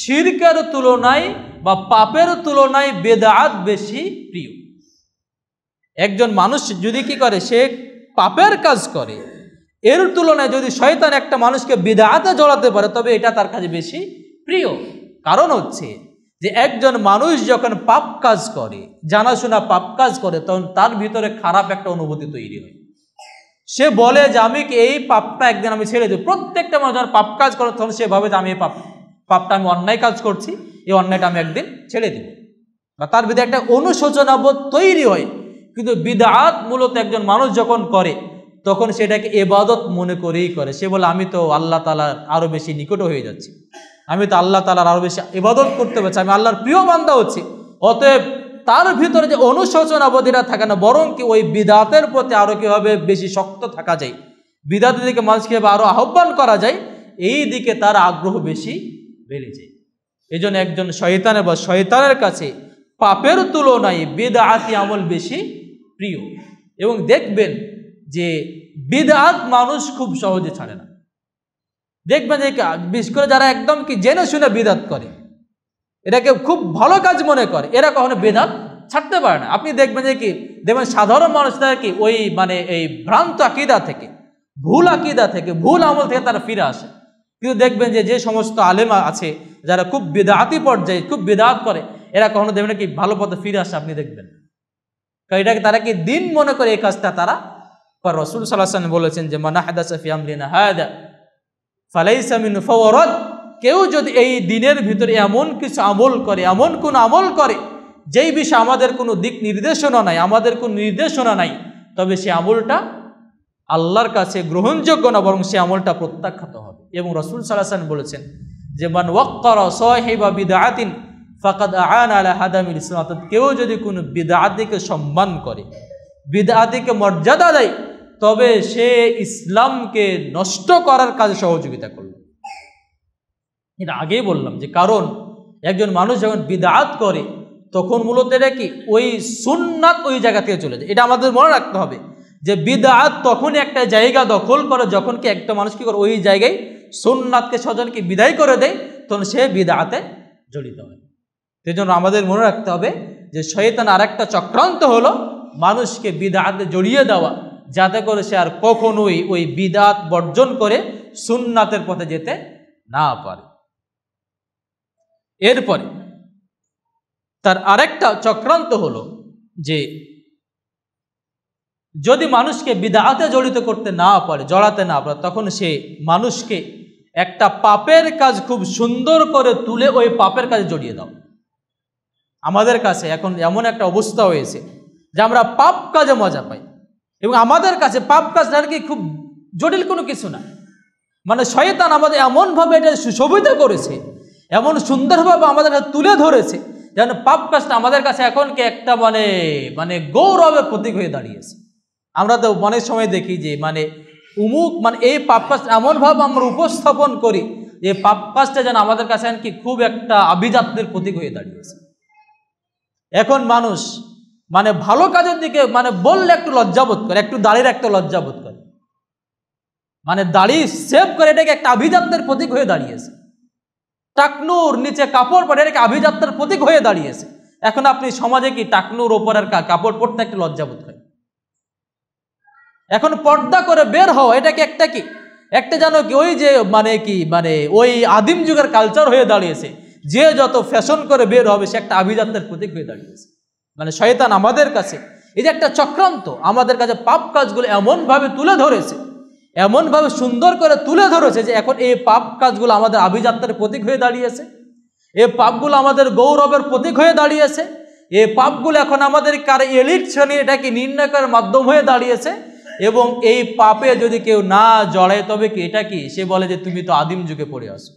শিরকের তুলনায় বা পাপের তুলনায় বেদাত বেশি প্রিয়। একজন মানুষ যদি কি করে, সে পাপের কাজ করে, এর তুলনায় যদি শয়তান একটা মানুষকে বিদআতে জড়াতে পারে, তবে এটা তার কাছে বেশি প্রিয়। কারণ হচ্ছে যে একজন মানুষ যখন পাপ কাজ করে, জানাশোনা পাপ কাজ করে, তখন তার ভিতরে খারাপ একটা অনুভূতি তৈরি হয়। সে বলে যে আমি এই পাপটা একদিন আমি ছেড়ে দেব। প্রত্যেকটা মানুষ যখন পাপ কাজ করে, তখন সে ভাবে যে আমি এই পাপটা আমি অন্যায় কাজ করছি, এই অন্যায়টা আমি একদিন ছেড়ে দেব, বা তার ভিতরে একটা অনুশোচনা বোধ তৈরি হয়। কিন্তু বিদআত মূলত একজন মানুষ যখন করে, তখন সেটাকে ইবাদত মনে করেই করে। সে বলে আমি তো আল্লাহ তাআলার আরো বেশি নিকট হয়ে যাচ্ছি, আমি তো আল্লাহ তাআলার আরো বেশি ইবাদত করতে পারছি, আমি আল্লাহর প্রিয় বান্দা হচ্ছি। অতএব তার ভিতরে যে অনুশোচনা বোধটা থাকে না, বরং কি ওই বিদআতের প্রতি আরো কিভাবে বেশি শক্ত থাকা যায়, বিদআতের দিকে মানুষকে কিভাবে আরো আহ্বান করা যায়, এই দিকে তার আগ্রহ বেশি বেড়ে যায়। এই জন্য একজন শয়তানের কাছে পাপের তুলনায় বিদআতি আমল বেশি প্রিয়। এবং দেখবেন যে বিদআত মানুষ খুব সহজে ছাড়ে না। দেখবেন যে বিশেষ করে যারা একদম কি জেনে শুনে বিদআত করে, এটাকে খুব ভালো কাজ মনে করে, এরা কখনো বিদআত ছাড়তে পারে না। আপনি দেখবেন যে কি, দেখবেন সাধারণ মানুষরা কি ওই মানে এই ভ্রান্ত আকীদা থেকে, ভুল আকীদা থেকে, ভুল আমল থেকে তারা ফিরে আসে। কিন্তু দেখবেন যে সমস্ত আলেম আছে যারা খুব বিদআতি পর্যায়ে খুব বিদআত করে, এরা কখনো দেখবেন কি ভালো পথে ফিরে আসে, আপনি দেখবেন। কারণ এটাকে তারা কি দিন মনে করে এই কাজটা তারা। রাসূল সাল্লাল্লাহু আলাইহি ওয়াসাল্লাম বলেছেন যে মান আহদাসা ফি আমরিনা হাদা ফালাইসা মিনহু ফাওয়ারাদ, কেউ যদি এই দিনের ভিতরে এমন কিছু আমল করে, এমন কোন আমল করে যেই বিষয়ে আমাদের কোনো দিক নির্দেশনা নাই, আমাদের কোনো নির্দেশনা নাই, তবে সে আমলটা আল্লাহর কাছে গ্রহণযোগ্য না, বরং সে আমলটা প্রত্যাখ্যাত হবে। এবং রাসূল সাল্লাল্লাহু আলাইহি ওয়াসাল্লাম বলেছেন যে মান ওয়াক্কারা সাহিবা বিদআতিন ফাকাদ আ'আনা আলা হাদামিল ইসলাম, অর্থাৎ কেউ যদি কোনো বিদআতকে সম্মান করে, বিদআতকে মর্যাদা দেয়, তবে সে ইসলামকে নষ্ট করার কাজে সহযোগিতা করল। এটা আগেই বললাম যে কারণ একজন মানুষ যখন বিদআত করে, তখন মূলত এটা কি ওই সুন্নাত ওই জায়গা থেকে চলে যায়। এটা আমাদের মনে রাখতে হবে যে বিদআত তখনই একটা জায়গা দখল করে যখন কি একটা মানুষ কি করে ওই জায়গায় সুন্নাতকে স্বজনকে বিদায় করে দেয়, তখন সে বিদআতে জড়িত হয়। সেই জন্য আমাদের মনে রাখতে হবে যে শয়তান আরেকটা চক্রান্ত হলো মানুষকে বিদআতে জড়িয়ে দেওয়া, যাতে করে সে আর কখনোই ওই বিদআত বর্জন করে সুন্নাতের পথে যেতে না পারে। এরপরে তার আরেকটা চক্রান্ত হলো যে যদি মানুষকে বিদআতে জড়িত করতে না পারে, জড়াতে না পারে, তখন সে মানুষকে একটা পাপের কাজ খুব সুন্দর করে তুলে ওই পাপের কাজে জড়িয়ে দাও। আমাদের কাছে এখন এমন একটা অবস্থা হয়েছে যে আমরা পাপ কাজে মজা পাই, এবং আমাদের কাছে পাপ কাজ নাকি খুব জটিল কোনো কিছু না। মানে শয়তান আমাদের এমনভাবে এটা সুশোভিত করেছে, এমন সুন্দরভাবে আমাদের কাছে তুলে ধরেছে, যেন পাপ কাজটা আমাদের কাছে এখন কি একটা মানে গৌরবের প্রতীক হয়ে দাঁড়িয়েছে। আমরা তো অনেক সময় দেখি যে মানে এই পাপ কাজটা এমনভাবে আমরা উপস্থাপন করি যে পাপ কাজটা যেন আমাদের কাছে কি খুব একটা আভিজাত্যের প্রতীক হয়ে দাঁড়িয়েছে। এখন মানুষ ভালো কাজের দিকে বললে একটু লজ্জাবোধ করে, একটু দাড়ির একটা লজ্জাবোধ করে, দাড়ি সেভ করে এটাকে একটা আভিজাত্যের প্রতীক হয়ে দাঁড়িয়েছে। টাকনুর নিচে কাপড় পরে এটাকে আভিজাত্যের প্রতীক হয়ে দাঁড়িয়েছে। এখন আপনি সমাজে কি টাকনুর ওপরের কাপড় পরতে একটা লজ্জাবোধ হয়? এখন পর্দা করে বের হওয়া এটাকে একটা জানো কি ওই যে ওই আদিম যুগের কালচার হয়ে দাঁড়িয়েছে। যে যত ফ্যাশন করে বের হবে সে একটা আভিজাত্যের প্রতীক হয়ে দাঁড়িয়েছে। শয়তান আমাদের কাছে এই যে একটা চক্রান্ত, আমাদের কাছে পাপ কাজগুলো এমনভাবে তুলে ধরেছে, এমনভাবে সুন্দর করে তুলে ধরেছে যে এখন এই পাপ কাজগুলো আমাদের আভিজাত্যের প্রতীক হয়ে দাঁড়িয়েছে। এই পাপগুলো আমাদের গৌরবের প্রতীক হয়ে দাঁড়িয়েছে। এই পাপগুলো এখন আমাদের কারে এলিট শ্রেণী এটাকে নির্ণয় করার মাধ্যম হয়ে দাঁড়িয়েছে। এবং এই পাপে যদি কেউ না জড়ায় তবে কি এটা কি সে বলে যে তুমি তো আদিম যুগে পড়ে আসো,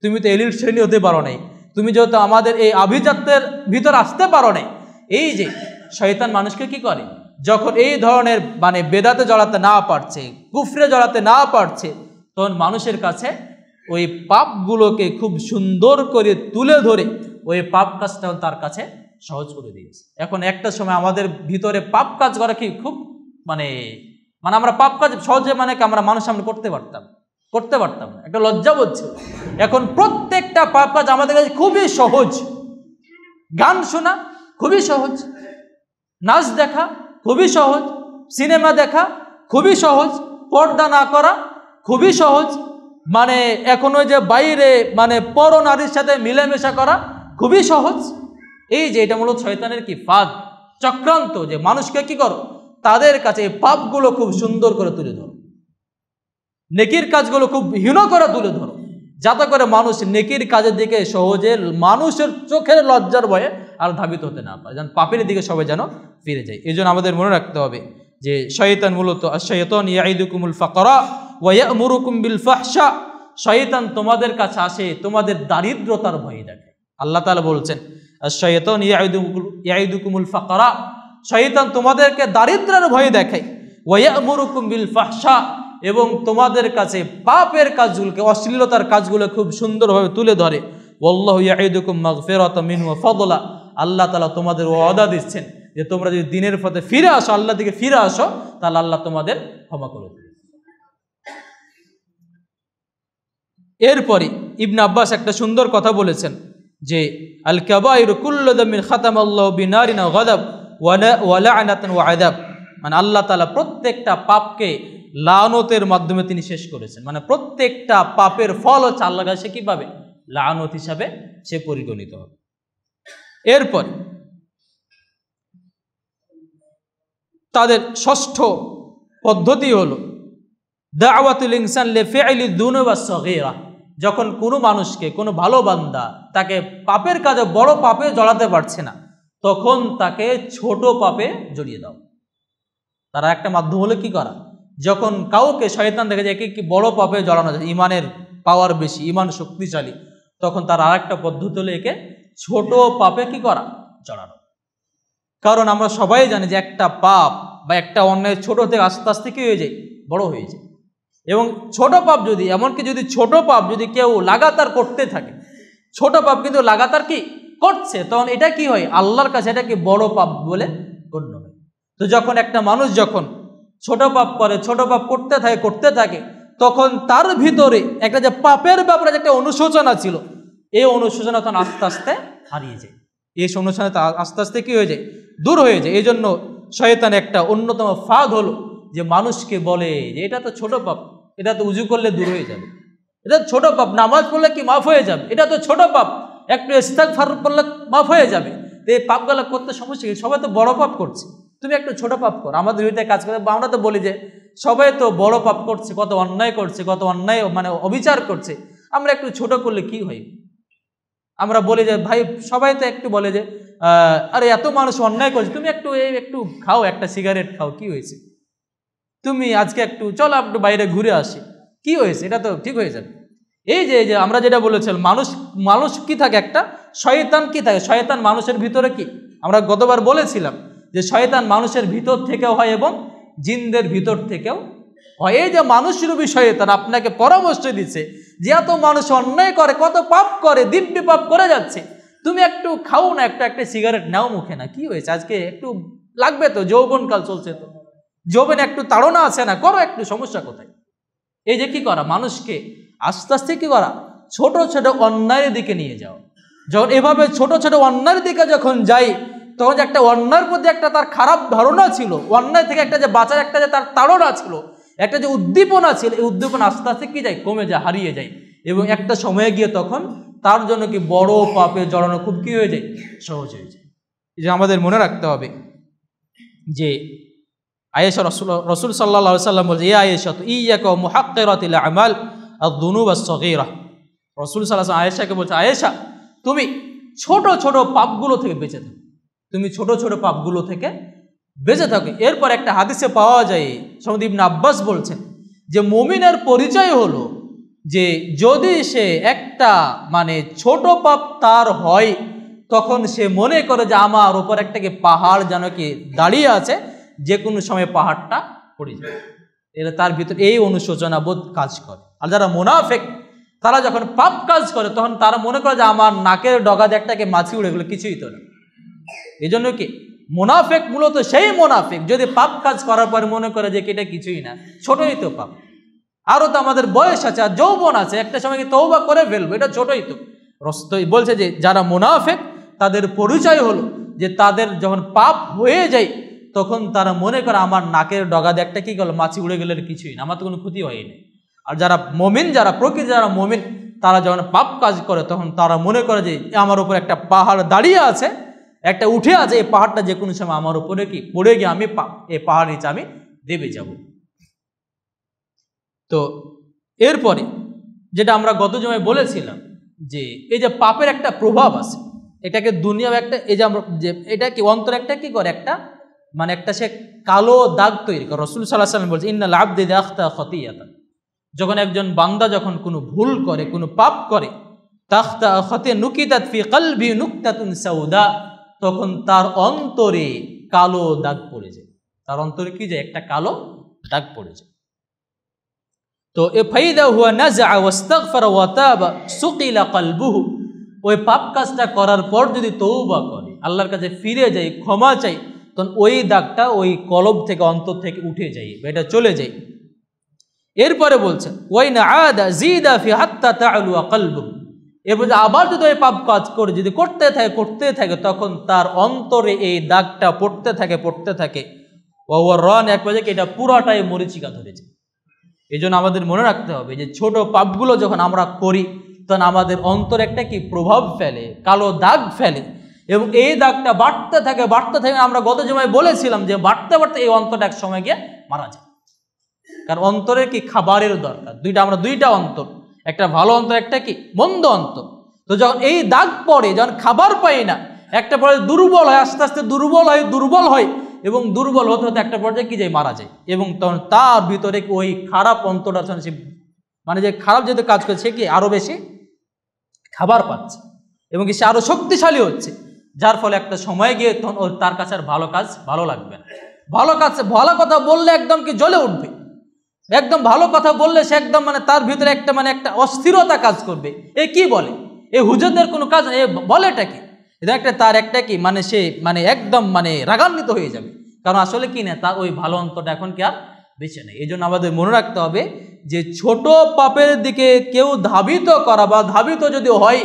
তুমি তো এলিট শ্রেণী হতে পারো নাই, তুমি যেহেতু আমাদের এই আভিজাত্যের ভিতর আসতে পারো নাই। এই যে শয়তান মানুষকে কি করে, যখন এই ধরনের বেদাতে জড়াতে না পারছে, কুফরে জড়াতে না পারছে, তখন মানুষের কাছে ওই পাপগুলোকে খুব সুন্দর করে তুলে ধরে ওই পাপ কাজটা তার কাছে সহজ করে দিয়েছে। এখন একটা সময় আমাদের ভিতরে পাপ কাজ করা কি খুব আমরা পাপ কাজ সহজে আমরা মানুষ সামনে করতে পারতাম না, একটা লজ্জাবোধ ছিল। এখন প্রত্যেকটা পাপ কাজ আমাদের কাছে খুবই সহজ। গান শোনা খুবই সহজ, নাচ দেখা খুবই সহজ, সিনেমা দেখা খুবই সহজ, পর্দা না করা খুবই সহজ, এখন ওই যে বাইরে পর নারীর সাথে মিলেমিশা করা খুবই সহজ। এই যে এটা মূলত শয়তানের কি ফাঁদ, চক্রান্ত, যে মানুষকে কি করো তাদের কাছে এই পাপগুলো খুব সুন্দর করে তুলে ধরো, নেকির কাজগুলো খুব হীন করে তুলে ধরো, যাতে করে মানুষ নেকির কাজের দিকে সহজে মানুষের চোখের লজ্জার ভয়ে আর ধাবিত হতে না পারে, যেন পাপের দিকে সবাই যেন ফিরে যায়। এই জন্য আমাদের মনে রাখতে হবে যে শয়তান মূলত আশ-শাইতান ইয়াইদুকুমুল ফাকরা ওয়া ইয়া'মুরুকুম বিল ফাহশা, শয়তান তোমাদের কাছে আসে তোমাদের দারিদ্রতার ভয় দেখায়। আল্লাহ তাআলা বলছেন আশ-শাইতান ইয়াইদুকুমুল ফাকরা, শয়তান তোমাদেরকে দারিদ্রের ভয় দেখায়, ওয়া ইয়া'মুরুকুম বিল ফাহশা, এবং তোমাদের কাছে পাপের কাজগুলোকে, অশ্লীলতার কাজগুলো খুব সুন্দরভাবে তুলে ধরে। ওয়াল্লাহু ইয়াইদুকুম মাগফিরাতাম মিনহু ওয়া ফাদলা, আল্লাহ তাআলা তোমাদের ওয়াদা দিচ্ছেন যে তোমরা যদি দিনের পথে ফিরে আসো, আল্লাহর দিকে ফিরে আসো, তাহলে আল্লাহ তোমাদের ক্ষমা করে দেবেন। এরপরে ইবনে আব্বাস একটা সুন্দর কথা বলেছেন যে আল কাবাইরু কুল্লু যামিন খাতামাল্লাহু বিনারিন ওয়া গাদাব ওয়া লা'নাতান ওয়া আযাব, আল্লাহ তাআলা প্রত্যেকটা পাপকে লানতের মাধ্যমে তিনি শেষ করেছেন। প্রত্যেকটা পাপের ফল হচ্ছে আল্লাহর কাছে কি পাবে, লানত হিসাবে সে পরিগণিত হবে। এরপর তাদের ষষ্ঠ পদ্ধতি হলো দাওয়াতুল ইনসান লিফি'লি যুনুব আস-সাগীরা, যখন কোনো মানুষকে, কোনো ভালো বান্দা তাকে পাপের কাজে, বড় পাপে জড়াতে পারছে না, তখন তাকে ছোট পাপে জড়িয়ে দাও। তারা একটা মাধ্যম হলো কি করা, যখন কাউকে শয়তান দেখে যায় কি বড় পাপে জড়ানো যায়, ইমানের পাওয়ার বেশি, ইমান শক্তিশালী, তখন তার আরেকটা পদ্ধতি হলো একে ছোট পাপে কি করা, জড়ানো। কারণ আমরা সবাই জানি যে একটা পাপ বা একটা অন্যায় ছোট থেকে আস্তে আস্তে কি হয়ে যায়, বড় হয়ে যায়। এবং ছোট পাপ যদি, এমনকি যদি ছোট পাপ যদি কেউ লাগাতার করতে থাকে, ছোট পাপ কিন্তু লাগাতার কি করছে, তখন এটা কি হয়, আল্লাহর কাছে এটা কি বড় পাপ বলে গণ্য হয়। তো যখন একটা মানুষ যখন ছোট পাপ করে, ছোট পাপ করতে থাকে, তখন তার ভিতরে একটা যে পাপের ব্যাপারে যে একটা অনুশোচনা ছিল, এই অনুশোচনা তখন আস্তে আস্তে হারিয়ে যায়। এই অনুশোচনা আস্তে আস্তে কি হয়ে যায়, দূর হয়ে যায়। এই জন্য শয়তান একটা অন্যতম ফাঁদ হলো যে মানুষকে বলে যে এটা তো ছোট পাপ, এটা তো উজু করলে দূর হয়ে যাবে, এটা ছোট পাপ, নামাজ পড়লে কি মাফ হয়ে যাবে, এটা তো ছোট পাপ, একটু ইস্তিগফার পড়লে মাফ হয়ে যাবে। তো এই পাপগুলো করতে সমস্যা কি, সবাই তো বড় পাপ করছে, তুমি একটু ছোট পাপ করো, আমাদের হৃদয়ে কাজ করে। আমরা তো বলি যে সবাই তো বড় পাপ করছে, কত অন্যায় করছে, কত অন্যায় মানে অবিচার করছে, আমরা একটু ছোট করলে কি হয়? আমরা বলি যে ভাই সবাই তো একটু বলে যে আরে এত মানুষ অন্যায় করছে, তুমি একটু খাও, একটা সিগারেট খাও, কি হয়েছে? তুমি আজকে একটু চলো একটু বাইরে ঘুরে আসি, কি হয়েছে? এটা তো ঠিক হয়ে যাবে। এই যে আমরা যেটা বলেছিলাম, মানুষ কি থাকে, একটা শয়তান কি থাকে, শয়তান মানুষের ভিতরে কি, আমরা গতবার বলেছিলাম যে শয়তান মানুষের ভিতর থেকেও হয় এবং জিনদের ভিতর থেকেও হয়। এই যে মানুষরূপী শয়তান আপনাকে পরামর্শ দিচ্ছে যে এত মানুষ অন্যায় করে, কত পাপ করে, দিব্যি পাপ করে যাচ্ছে, তুমি একটু খাও না, একটা সিগারেট নাও মুখে না, কি হয়েছে? আজকে একটু লাগবে তো, যৌবনকাল চলছে তো, যৌবনে একটু তাড়না আছে না, করো একটু, সমস্যা কোথায়? এই যে কি করা, মানুষকে আস্তে আস্তে কি করা, ছোট ছোট অন্যায়ের দিকে নিয়ে যাও। যখন এভাবে ছোট ছোট অন্যায়ের দিকে যখন যাই, তখন যে একটা অন্যায়ের প্রতি একটা তার খারাপ ধারণা ছিল, অন্যায় থেকে একটা যে বাঁচার একটা যে তার তাড়না ছিল, একটা যে উদ্দীপনা ছিল, এই উদ্দীপনা আস্তে আস্তে কি যায়, কমে যায়, হারিয়ে যায়। এবং একটা সময়ে গিয়ে তখন তার জন্য কি বড় পাপে জড়ানো খুব কি হয়ে যায়, সহজ হয়ে যায়। এই যে আমাদের মনে রাখতে হবে যে আয়েশা রসুল সাল্লাল্লাহু সাল্লাম বলছে, ইয়া আয়েশা তো ইয়াকা মুহাক্কিরাতিল আমাল আয-যুনুব আস-সাগীরা। রসুল সাল্লাল্লাহু আলাইহি আয়েশাকে বলছে, আয়েশা তুমি ছোট ছোট পাপগুলো থেকে বেঁচে থাকো, তুমি ছোট ছোট পাপগুলো থেকে বেঁচে থাকো। এরপর একটা হাদিসে পাওয়া যায়, সৈয়দ ইবনে আব্বাস বলছেন যে মুমিনের পরিচয় হলো যে যদি সে একটা মানে ছোট পাপ তার হয়, তখন সে মনে করে যে আমার উপর একটা কি পাহাড় যেন কি দাঁড়িয়ে আছে, যে কোনো সময় পাহাড়টা পড়ে যায়। এটা তার ভিতরে এই অনুশোচনা বোধ কাজ করে। আর যারা মুনাফিক, তারা যখন পাপ কাজ করে তখন তারা মনে করে যে আমার নাকের ডগা দিয়ে একটাকে মাছি উড়ে গেলো, কিছুই তো না। এই জন্য কি মুনাফিক মূলত সেই মুনাফিক যদি পাপ কাজ করার পরে মনে করে যে এটা কিছুই না, ছোটই তো পাপ, আরো তো আমাদের বয়স আছে, আর যৌবন আছে, একটা সময় কি তওবা করে ফেলবো, এটা ছোটই তো। বলছে যে যারা মুনাফিক তাদের পরিচয় হলো যে তাদের যখন পাপ হয়ে যায় তখন তারা মনে করে আমার নাকের ডগা দিয়ে একটা কি গেল, মাছি উড়ে গেলে কিছুই না, আমার তো কোনো ক্ষতি হয়নি। আর যারা মমিন, যারা প্রকৃতি যারা মমিন, তারা যখন পাপ কাজ করে তখন তারা মনে করে যে আমার উপর একটা পাহাড় দাঁড়িয়ে আছে, একটা উঠে আছে, এই পাহাড়টা যে কোনো সময় আমার উপরে কি পড়ে গিয়ে আমি এই পাহাড় নিচে আমি দেবে যাব। তো এরপরে যেটা আমরা গত জমায় বলেছিলাম যে এই যে পাপের একটা প্রভাব আছে, এটাকে দুনিয়া একটা, এই যে আমরা যে এটা কি অন্তর একটা কি করে, একটা মানে একটা সে কালো দাগ তৈরি করে। রাসূল সাল্লাল্লাহু আলাইহি ওয়াসাল্লাম বলছে, ইন্নাল আবদা ইযা আখতা খাতিয়াতান, যখন একজন বান্দা যখন কোনো ভুল করে, কোনো পাপ করে, তাখতা খাতিয়া নুকিতাত ফি কলবি নুকতাতুন সাউদা, তখন তার অন্তরে কালো দাগ পড়ে যায়, তার অন্তরে কি যায়, একটা কালো দাগ পড়ে যায়। তো এ ফাইদা হুয়া নাযা ওয়াস্তাগফারা ওয়া তাবা সুকিলা কলবুহু, ওই পাপ কাজটা করার পর যদি তওবা করে, আল্লাহর কাছে ফিরে যায়, ক্ষমা চাই, তখন ওই দাগটা ওই কলব থেকে, অন্তর থেকে উঠে যায়, এটা চলে যায়। এরপরে বলছেন ওয়াইনা আদা জিদা ফি হাত্তা তা'লু কলবুহু, এরপর আবার যদি ওই পাপ কাজ করে যদি করতে থাকে তখন তার অন্তরে এই দাগটা পড়তে থাকে ওয়া রান, এক পর্যায়ে এটা পুরাটাই মরিচিকা ধরেছে। এই জন্য আমাদের মনে রাখতে হবে যে ছোট পাপগুলো যখন আমরা করি তখন আমাদের অন্তরে একটা কি প্রভাব ফেলে, কালো দাগ ফেলে, এবং এই দাগটা বাড়তে থাকে। আমরা গত জমায় বলেছিলাম যে বাড়তে এই অন্তরটা এক সময় গিয়ে মারা যায়। কারণ অন্তরে কি খাবারের দরকার, দুইটা অন্তর, একটা ভালো অন্তর, একটা কি মন্দ অন্তর। তো যখন এই দাগ পড়ে, যখন খাবার পাই না, একটা পরে দুর্বল হয়, আস্তে আস্তে দুর্বল হয় এবং দুর্বল হতে হতে একটা পর্যায়ে কি যায়, মারা যায়। এবং তখন তার ভিতরে ওই খারাপ অন্তরটা সে মানে যে খারাপ যেহেতু কাজ করছে, সে কি আরো বেশি খাবার পাচ্ছে এবং সে আরো শক্তিশালী হচ্ছে, যার ফলে একটা সময় গিয়ে তখন তার কাছে আর ভালো কাজ ভালো লাগবে না। ভালো কথা বললে একদম কি জ্বলে উঠবে, একদম ভালো কথা বললে সে একদম মানে তার ভিতরে একটা অস্থিরতা কাজ করবে। এ কি বলে, এই হুজুরদের কোনো কাজ এ বলে এটা কি, এটা তার একটা কি মানে সে একদম রাগান্বিত হয়ে যাবে। কারণ আসলে কি না, তার ওই ভালো অন্তরটা এখন কি আর বেঁচে নেই। এই জন্য আমাদের মনে রাখতে হবে যে ছোট পাপের দিকে কেউ ধাবিত করা বা ধাবিত যদি হয়,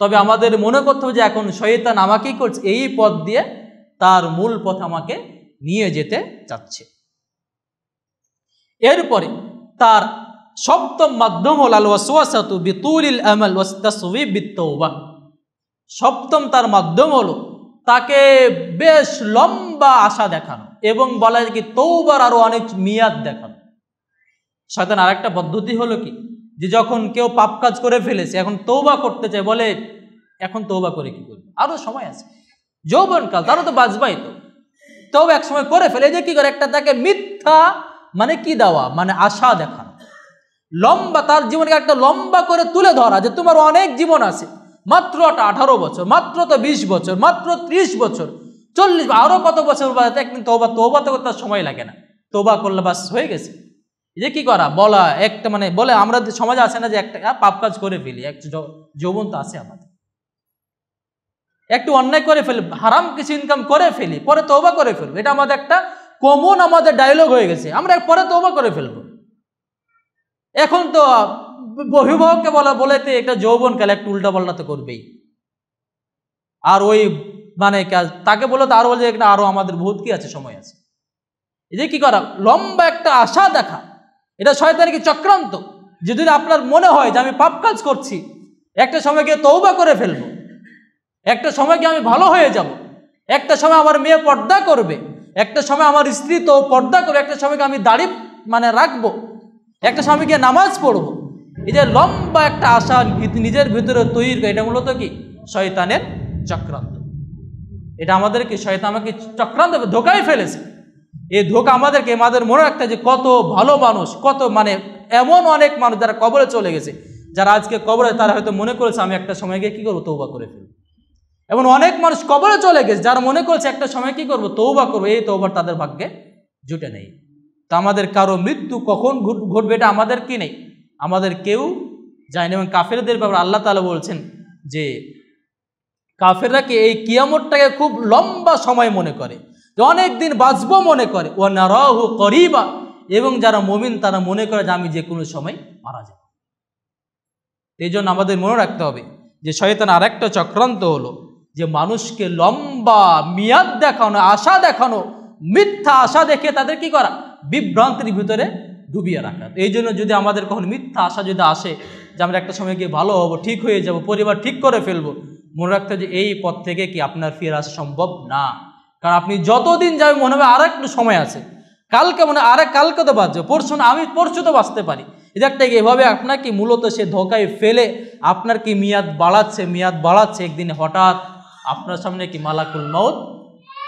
তবে আমাদের মনে করতে হবে যে এখন শয়তান আমাকেই করছে, এই পথ দিয়ে তার মূল পথ আমাকে নিয়ে যেতে চাচ্ছে। এরপরে তার সপ্তম মাধ্যম হল আল ওয়াসওয়াসাতু বিতুলিল আমাল ওয়াসতাসওয়িব বিত্তওবা। সপ্তম তার মাধ্যম হলো তাকে বেশ লম্বা লম্বা আশা দেখানো এবং বলা যায় কি তওবার আরো অনেক মেয়াদ দেখানো। শয়তান আরেকটা পদ্ধতি হলো কি, যে যখন কেউ পাপ কাজ করে ফেলেছে, এখন তওবা করতে চায়, বলে এখন তওবা করে কি করবে, আরো সময় আছে, যৌবনকাল, তারও তো বাঁচবাই, তো এক সময় করে ফেলে, যে কি করে একটা তাকে মিথ্যা মানে কি দেওয়া, মানে আশা দেখানো, লম্বা তার জীবনকে একটা লম্বা করে তুলে ধরা, যে তোমার অনেক জীবন আছে, মাত্র 18 বছর, মাত্র তো 20 বছর, মাত্র 30 বছর, 40, আরো কত বছর বাদে একদিন তওবা তো করতে সময় লাগে না, তওবা করলে বাস হয়ে গেছে। যে কি করা, বলা একটা মানে বলে আমরা সমাজে আছে না যে একটা পাপ কাজ করে ফেলি, একটা যৌবন তো আছে আমাদের, একটু অন্যায় করে ফেলি, হারাম কিছু ইনকাম করে ফেলি, পরে তওবা করে ফেলবো, এটা আমাদের একটা কমন আমাদের ডায়লগ হয়ে গেছে, আমরা পরে তওবা করে ফেলবো। এখন তো অভিভাবককে বলেতে একটা যৌবনকাল একটু উল্টা পাল্টা তো করবেই, আর ওই মানে তাকে বলে তো আরো বলছে একটা আরো আমাদের বহুত কি আছে, সময় আছে। এই যে কি করা, লম্বা একটা আশা দেখা, এটা শয়তানের কি চক্রান্ত, যে যদি আপনার মনে হয় যে আমি পাপ কাজ করছি, একটা সময় গিয়ে তওবা করে ফেলবো, একটা সময় গিয়ে আমি ভালো হয়ে যাব, একটা সময় আমার মেয়ে পর্দা করবে, একটা সময় আমার স্ত্রী তো পর্দা করবে, একটা সময় আমি দাড়ি মানে রাখবো, একটা সময় গিয়ে নামাজ পড়বো, এই যে লম্বা একটা আশা নিজের ভিতরে তৈরি করে, এটা মূলত কি শয়তানের চক্রান্ত। এটা আমাদেরকে শয়তান আমাকে চক্রান্ত ধোকায় ফেলেছে। এই ধোকা আমাদেরকে মনে রাখতে, যে কত ভালো মানুষ, কত মানে এমন অনেক মানুষ যারা কবরে চলে গেছে, যারা আজকে কবরে, তারা হয়তো মনে করেছে আমি একটা সময় গিয়ে কি করবো, তওবা করে ফেলবো। এমন অনেক মানুষ কবরে চলে গেছে যারা মনে করেছে একটা সময় কি করবো, তওবা করবো, এই তওবার তাদের ভাগ্যে জুটে নেই। তা আমাদের কারো মৃত্যু কখন ঘটবে এটা আমাদের কি নেই, আমাদের কেউ জানে। এবং কাফেরদের ব্যাপারে আল্লাহ তাআলা বলছেন যে কাফেররা কি এই কিয়ামতটাকে খুব লম্বা সময় মনে করে, যে অনেক দিন বাঁচবো মনে করে, ও নারাহু করিবা, এবং যারা মুমিন তারা মনে করে যে আমি যে কোনো সময় মারা যাব। এই জন্য আমাদের মনে রাখতে হবে যে শয়তান আর একটা চক্রান্ত হলো যে মানুষকে লম্বা মেয়াদ দেখানো, আশা দেখানো, মিথ্যা আশা দেখে তাদের কি করা, বিভ্রান্তির ভিতরে ডুবিয়ে রাখা। এই জন্য যদি আমাদের কখন মিথ্যা আশা যদি আসে যে আমরা একটা সময় গিয়ে ভালো হবো, ঠিক হয়ে যাব, পরিবার ঠিক করে ফেলবো, মনে রাখতে হবে যে এই পথ থেকে কি আপনার ফিরে আসা সম্ভব না। কারণ আপনি যতদিন যাবে মনে হবে আর একটু সময় আছে, কালকে মনে কালকে তো বাঁচবে, পরশু না, আমি পরশু তো বাঁচতে পারি। এটা একটা এভাবে আপনাকে মূলত সে ধোকায় ফেলে আপনার কি মেয়াদ বাড়াচ্ছে, একদিন হঠাৎ আপনার সামনে কি মালাকুল মউত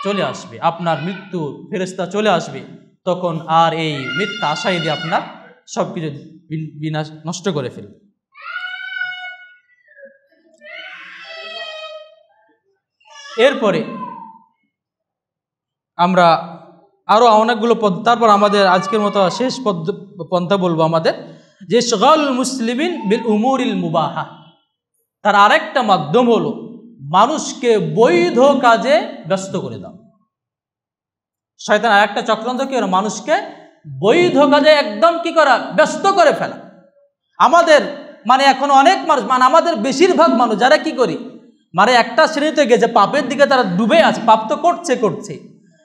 চলে আসবে, আপনার মৃত্যু ফেরেশতা চলে আসবে, তখন আর এই মিথ্যা আশায় দিয়ে আপনার সবকিছু বিনাশ নষ্ট করে ফেলবে। এরপরে আমরা আরো অনেকগুলো তারপর আমাদের আজকের মতো শেষ পন্থা বলবো আমাদের, যে ইশগাল মুসলিমিন বিল উমুরিল মুবাহা, তার আরেকটা মাধ্যম হলো মানুষকে বৈধ কাজে ব্যস্ত করে দাও। শয়তান আরেকটা চক্রান্ত কি হলো, মানুষকে বৈধ কাজে একদম কি করা, ব্যস্ত করে ফেলা। আমাদের মানে এখন অনেক মানুষ, মানে আমাদের বেশিরভাগ মানুষ যারা কি করি, মানে একটা শ্রেণীতে গেছে পাপের দিকে তারা ডুবে আছে, পাপ তো করছে,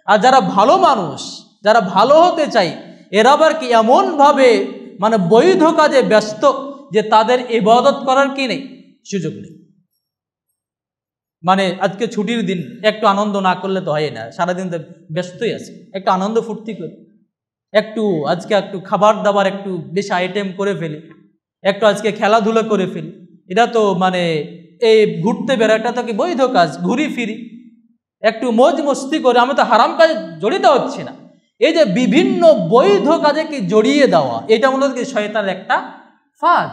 আর যারা ভালো মানুষ, যারা ভালো হতে চাই, এরা আবার কি এমনভাবে মানে বৈধ কাজে ব্যস্ত যে তাদের ইবাদত করার কি নেই, সুযোগ নেই। মানে আজকে ছুটির দিন, একটু আনন্দ না করলে তো হয় না, সারাদিন তো ব্যস্তই আছে, একটু আনন্দ ফুর্তি করি, আজকে একটু খাবার দাবার একটু বেশি আইটেম করে ফেলি, একটু আজকে খেলাধুলা করে ফেলি, এটা তো মানে এই ঘুরতে বেড়াটা তো কি বৈধ কাজ, ঘুরি ফিরি, একটু মজ মস্তি করে, আমি তো হারাম কাজে জড়িত হচ্ছি না। এই যে বিভিন্ন বৈধ কাজে কি জড়িয়ে দেওয়া, এটা মূলত কি শয়তানের একটা ফাঁদ।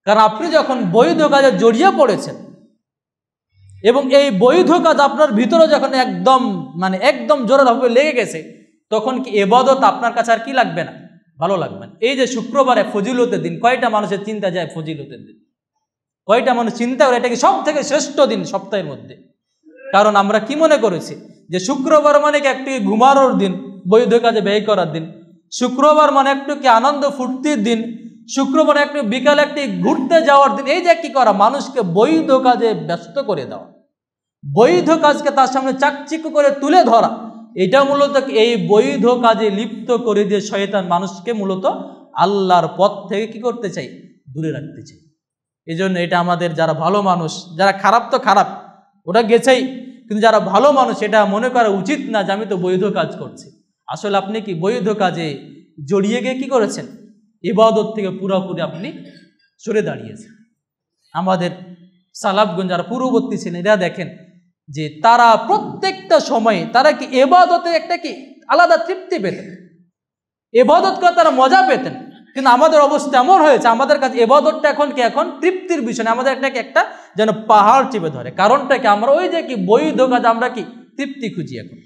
কারণ আপনি যখন বৈধ কাজে জড়িয়ে পড়েছেন এবং এই বৈধ কাজ আপনার ভিতরে যখন একদম জোরাভাবে লেগে গেছে, তখন কি ইবাদত আপনার কাছে আর কি লাগবে না, ভালো লাগবে না। এই যে শুক্রবারে ফজিলতের দিন, কয়টা মানুষের চিন্তা যায় ফজিলতের দিন, কয়টা মানুষ চিন্তা করে এটা কি সব থেকে শ্রেষ্ঠ দিন সপ্তাহের মধ্যে। কারণ আমরা কি মনে করেছি যে শুক্রবার মানে কি একটি ঘুমানোর দিন, বৈধ কাজে ব্যয় করার দিন, শুক্রবার মানে একটু কি আনন্দ ফুর্তির দিন, শুক্রবার একটু বিকালে একটি ঘুরতে যাওয়ার দিন। এই যে কি করা, মানুষকে বৈধ কাজে ব্যস্ত করে দেওয়া, বৈধ কাজকে তার সামনে চাকচিক্য করে তুলে ধরা, এটা মূলত এই বৈধ কাজে লিপ্ত করে দিয়ে শয়তান মানুষকে মূলত আল্লাহর পথ থেকে কি করতে চাই, দূরে রাখতে চাই। এই জন্য এটা আমাদের যারা ভালো মানুষ, যারা খারাপ তো খারাপ, ওটা গেছেই, কিন্তু যারা ভালো মানুষ এটা মনে করা উচিত না যে আমি তো বৈধ কাজ করছি। আসলে আপনি কি বৈধ কাজে জড়িয়ে গিয়ে কি করেছেন? ইবাদত থেকে পুরোপুরি আপনি সরে দাঁড়িয়েছেন। আমাদের সালাফগঞ্জ যারা পূর্ববর্তী ছিলেন এরা দেখেন যে তারা প্রত্যেকটা সময়ে তারা কি ইবাদতে একটা কি আলাদা তৃপ্তি পেতেন, ইবাদত করে তারা মজা পেতেন। কিন্তু আমাদের অবস্থা এমন হয়েছে, আমাদের কাছে ইবাদতটা এখন কি এখন তৃপ্তির বিষয় না, আমাদের একটা যেন পাহাড় চেপে ধরে। কারণটা কি? আমরা ওই যে কি বৈধ কাজ আমরা কি তৃপ্তি খুঁজি। এখন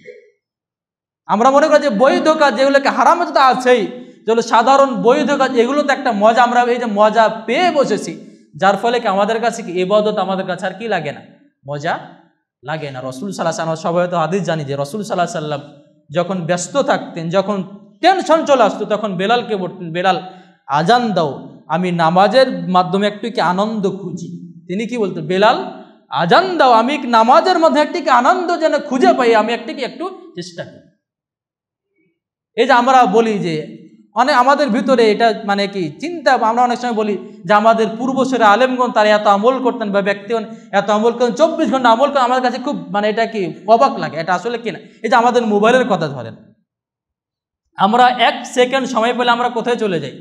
আমরা মনে করি যে বৈধ কাজ যেগুলোকে হারামে তো আছেই, যেগুলো সাধারণ বৈধ কাজ এগুলো তো একটা মজা, আমরা এই যে মজা পেয়ে বসেছি, যার ফলে কি আমাদের কাছে কি ইবাদত আমাদের কাছে আর কি লাগে না, মজা লাগে না। রসুল সাল্লাল্লাহু আলাইহি ওয়াসাল্লাম সবাই তো হাদিস জানি যে রসুল সাল্লাল্লাহু আলাইহি ওয়াসাল্লাম যখন ব্যস্ত থাকতেন, যখন টেনশন চলে আসতো, তখন বেলালকে বলতেন, বেলাল আজান দাও, আমি নামাজের মাধ্যমে একটু কি আনন্দ খুঁজি। তিনি কি বলতেন? বেলাল আজান দাও, আমি নামাজের মধ্যে একটি কি আনন্দ যেন খুঁজে পাই, আমি একটু চেষ্টা করি। এই যে আমরা বলি যে আমাদের ভিতরে এটা মানে কি চিন্তা, আমরা অনেক সময় বলি যে আমাদের পূর্বসূরি আলেমগণ তারা এত আমল করতেন বা ব্যক্তিগণ এত আমল করেন, 24 ঘন্টা আমল করেন, আমাদের কাছে খুব মানে এটা কি অবাক লাগে। এটা আসলে কি না, এই যে আমাদের মোবাইলের কথা ধরেন, আমরা 1 সেকেন্ড সময় পেলে আমরা কোথায় চলে যাই?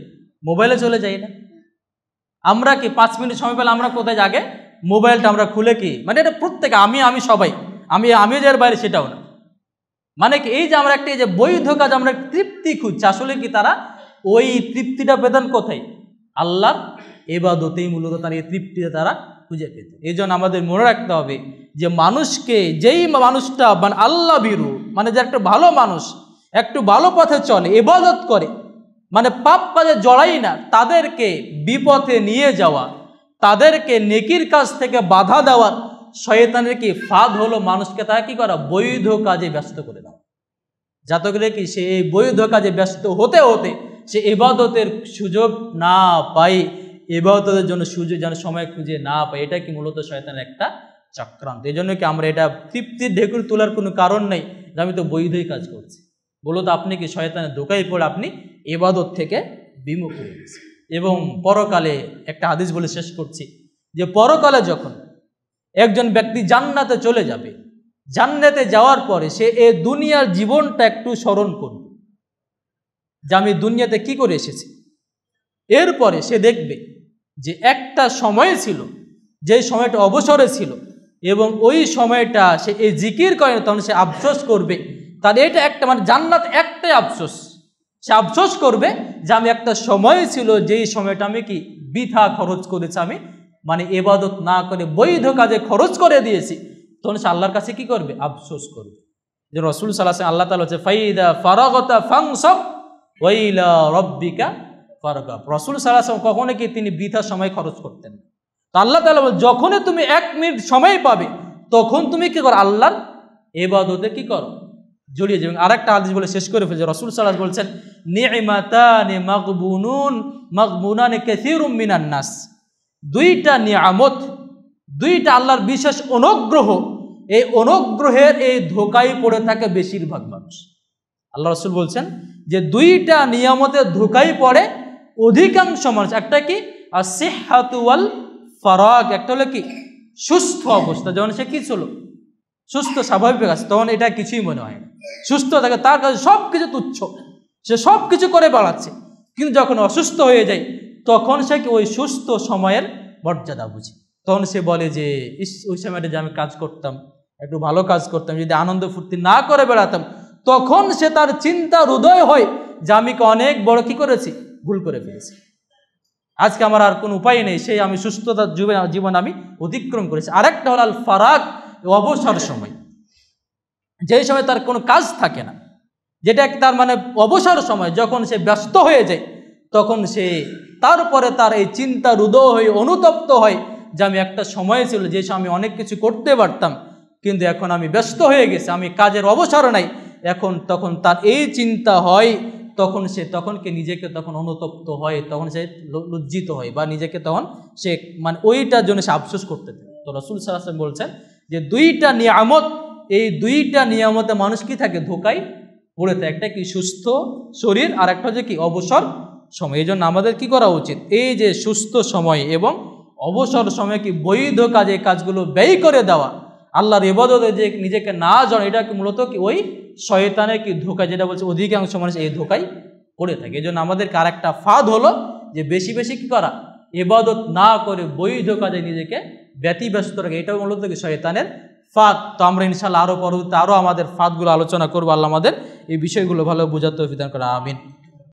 মোবাইলে চলে যাই না? আমরা কি 5 মিনিট সময় পেলে আমরা কোথায় আগে মোবাইলটা আমরা খুলে কি মানে এটা প্রত্যেকে আমি সবাই আমি যার বাইরে সেটাও না, মানে কি এই যে আমরা একটা এই যে বৈধ কাজ আমরা তৃপ্তি খুঁজছি, আসলে কি তারা ওই তৃপ্তিটা পেতেন কোথায়? আল্লাহর ইবাদতেই মূলত তারা এই তৃপ্তিটা তারা খুঁজে পেতেন। এই জন্য আমাদের মনে রাখতে হবে যে মানুষকে, যেই মানুষটা মানে আল্লাহ ভীরু, মানে যে একটা ভালো মানুষ, একটু ভালো পথে চলে, ইবাদত করে, মানে পাপ কাজে জড়াই না, তাদেরকে বিপথে নিয়ে যাওয়া, তাদেরকে নেকির কাজ থেকে বাধা দেওয়া শয়তানের কি ফাঁদ হলো মানুষকে তারা কি করা? বৈধ কাজে ব্যস্ত করে দেওয়া, যাতে করে কি সে এই বৈধ কাজে ব্যস্ত হতে হতে সে ইবাদতের সুযোগ না পায়, ইবাদতের জন্য সুযোগ যেন সময় খুঁজে না পায়। এটা কি মূলত শয়তানের একটা চক্রান্ত। এই জন্য কি আমরা এটা তৃপ্তির ঢেকুর তোলার কোনো কারণ নেই যে আমি তো বৈধই কাজ করছি। মূলত আপনি কি শয়তানের ধোঁকায় পড়ে আপনি ইবাদত থেকে বিমুখ হয়ে গেছেন। এবং পরকালে একটা হাদিস বলে শেষ করছি যে পরকালে যখন একজন ব্যক্তি জান্নাতে চলে যাবে, জান্নাতে যাওয়ার পরে সে এই দুনিয়ার জীবনটা একটু স্মরণ করবে যে আমি দুনিয়াতে কি করে এসেছি। এরপরে সে দেখবে যে একটা সময় ছিল, যে সময়টা অবসরে ছিল, এবং ওই সময়টা সে এই জিকির করে, তখন সে আফসোস করবে। তার এটা একটা মানে জান্নাত একটাই আফসোস, সে আফসোস করবে যে আমি একটা সময় ছিল যেই সময়টা আমি কি বৃথা খরচ করেছি, আমি মানে ইবাদত না করে বৈধ কাজে খরচ করে দিয়েছি। তখন সে আল্লাহর কাছে কি করবে? আফসোস করবে। যে রসুল সাল্লাল্লাহু আলাইহি ওয়াসাল্লাম আল্লাহ তাআলা হচ্ছে ফাইদা ফারাগতা ফানসাব ওয়া ইলা রাব্বিকা ফারগাব। রসুল সাল্লাল্লাহু আলাইহি ওয়াসাল্লাম কখনো কি তিনি বৃথা সময় খরচ করতেন না। তো আল্লাহ তাআলা বলেন যখনই তুমি 1 মিনিট সময় পাবে তখন তুমি কি করো? আল্লাহর ইবাদতে কি করো? জড়িয়ে যাবে। আরেকটা হাদিস বলে শেষ করে ফেলছে, রসুল সাল্লাল্লাহু আলাইহি ওয়াসাল্লাম বলছেন নি'মাতানি মাগবুনান কাসীরুম মিনান নাস। 2টা নিয়ামত, 2টা আল্লাহর বিশেষ অনুগ্রহ, এই অনুগ্রহের এই ধোঁকায় পড়ে থাকে বেশিরভাগ মানুষ। আল্লাহ রসুল বলছেন যে 2টা নিয়ামতের ধোঁকায় পড়ে অধিকাংশ মানুষ। একটা কি? আসিহাতু ওয়াল ফারাগ, একটা হলো কি সুস্থ অবস্থা। যখন সে কি ছিল সুস্থ স্বাভাবিক আছে তখন এটা কিছুই মনে হয় না, সুস্থ থাকে, তার কাছে সব কিছু তুচ্ছ, সে সব কিছু করে বেড়াচ্ছে। কিন্তু যখন অসুস্থ হয়ে যায় তখন সে কি ওই সুস্থ সময়ের মর্যাদা বুঝে। তখন সে বলে যে ওই সময়টা যে আমি কাজ করতাম, একটু ভালো কাজ করতাম, যদি আনন্দ ফুর্তি না করে বেড়াতাম, তখন সে তার চিন্তা হৃদয় হয় যে আমি অনেক বড় কি করেছি, ভুল করে ফেলেছি, আজকে আমার আর কোনো উপায় নেই, সেই আমি সুস্থতার জীবন আমি অতিক্রম করেছি। আরেকটা হল আল ফারাক, অবসর সময়, যেই সময় তার কোনো কাজ থাকে না, যেটা তার মানে অবসর সময়, যখন সে ব্যস্ত হয়ে যায় তখন সে তারপরে তার এই চিন্তা হৃদয় হয়ে অনুতপ্ত হয় যে আমি একটা সময় ছিল যে আমি অনেক কিছু করতে পারতাম, কিন্তু এখন আমি ব্যস্ত হয়ে গেছি, আমি কাজের অবসর নাই এখন। তখন তার এই চিন্তা হয়, তখন নিজেকে তখন অনুতপ্ত হয়, তখন সে লজ্জিত হয় বা নিজেকে তখন সে মানে ওইটার জন্য সে আফসোস করতে থাকে। তো রাসূল সাল্লাল্লাহু আলাইহি ওয়াসাল্লাম বলছেন যে 2টা নিয়ামত, এই 2টা নিয়ামতে মানুষ কি থাকে? ধোঁকায় পড়ে থাকে। একটা কি সুস্থ শরীর, আর একটা হচ্ছে কি অবসর সময়। এই জন্য আমাদের কি করা উচিত? এই যে সুস্থ সময় এবং অবসর সময় কি বৈধ কাজে কাজগুলো ব্যয় করে দেওয়া, আল্লাহর ইবাদতে যে নিজেকে না জানে, এটা কি মূলত কি ওই শয়তানের কি ধোঁকা, যেটা বলছে অধিকাংশ মানুষ এই ধোঁকায় পড়ে থাকে। এই জন্য আমাদেরকে আর একটা ফাঁদ হলো যে বেশি বেশি কি করা, ইবাদত না করে বৈধ কাজে নিজেকে ব্যতিব্যস্ত রাখে। এটাও মূলত কি শয়তানের ফাঁদ। তো আমরা ইনশাআল্লাহ আরও পরবর্তীতে আরও আমাদের ফাঁদগুলো আলোচনা করবো। আল্লাহ আমাদের এই বিষয়গুলো ভালো বোঝার তৌফিক দান করে, আমিন।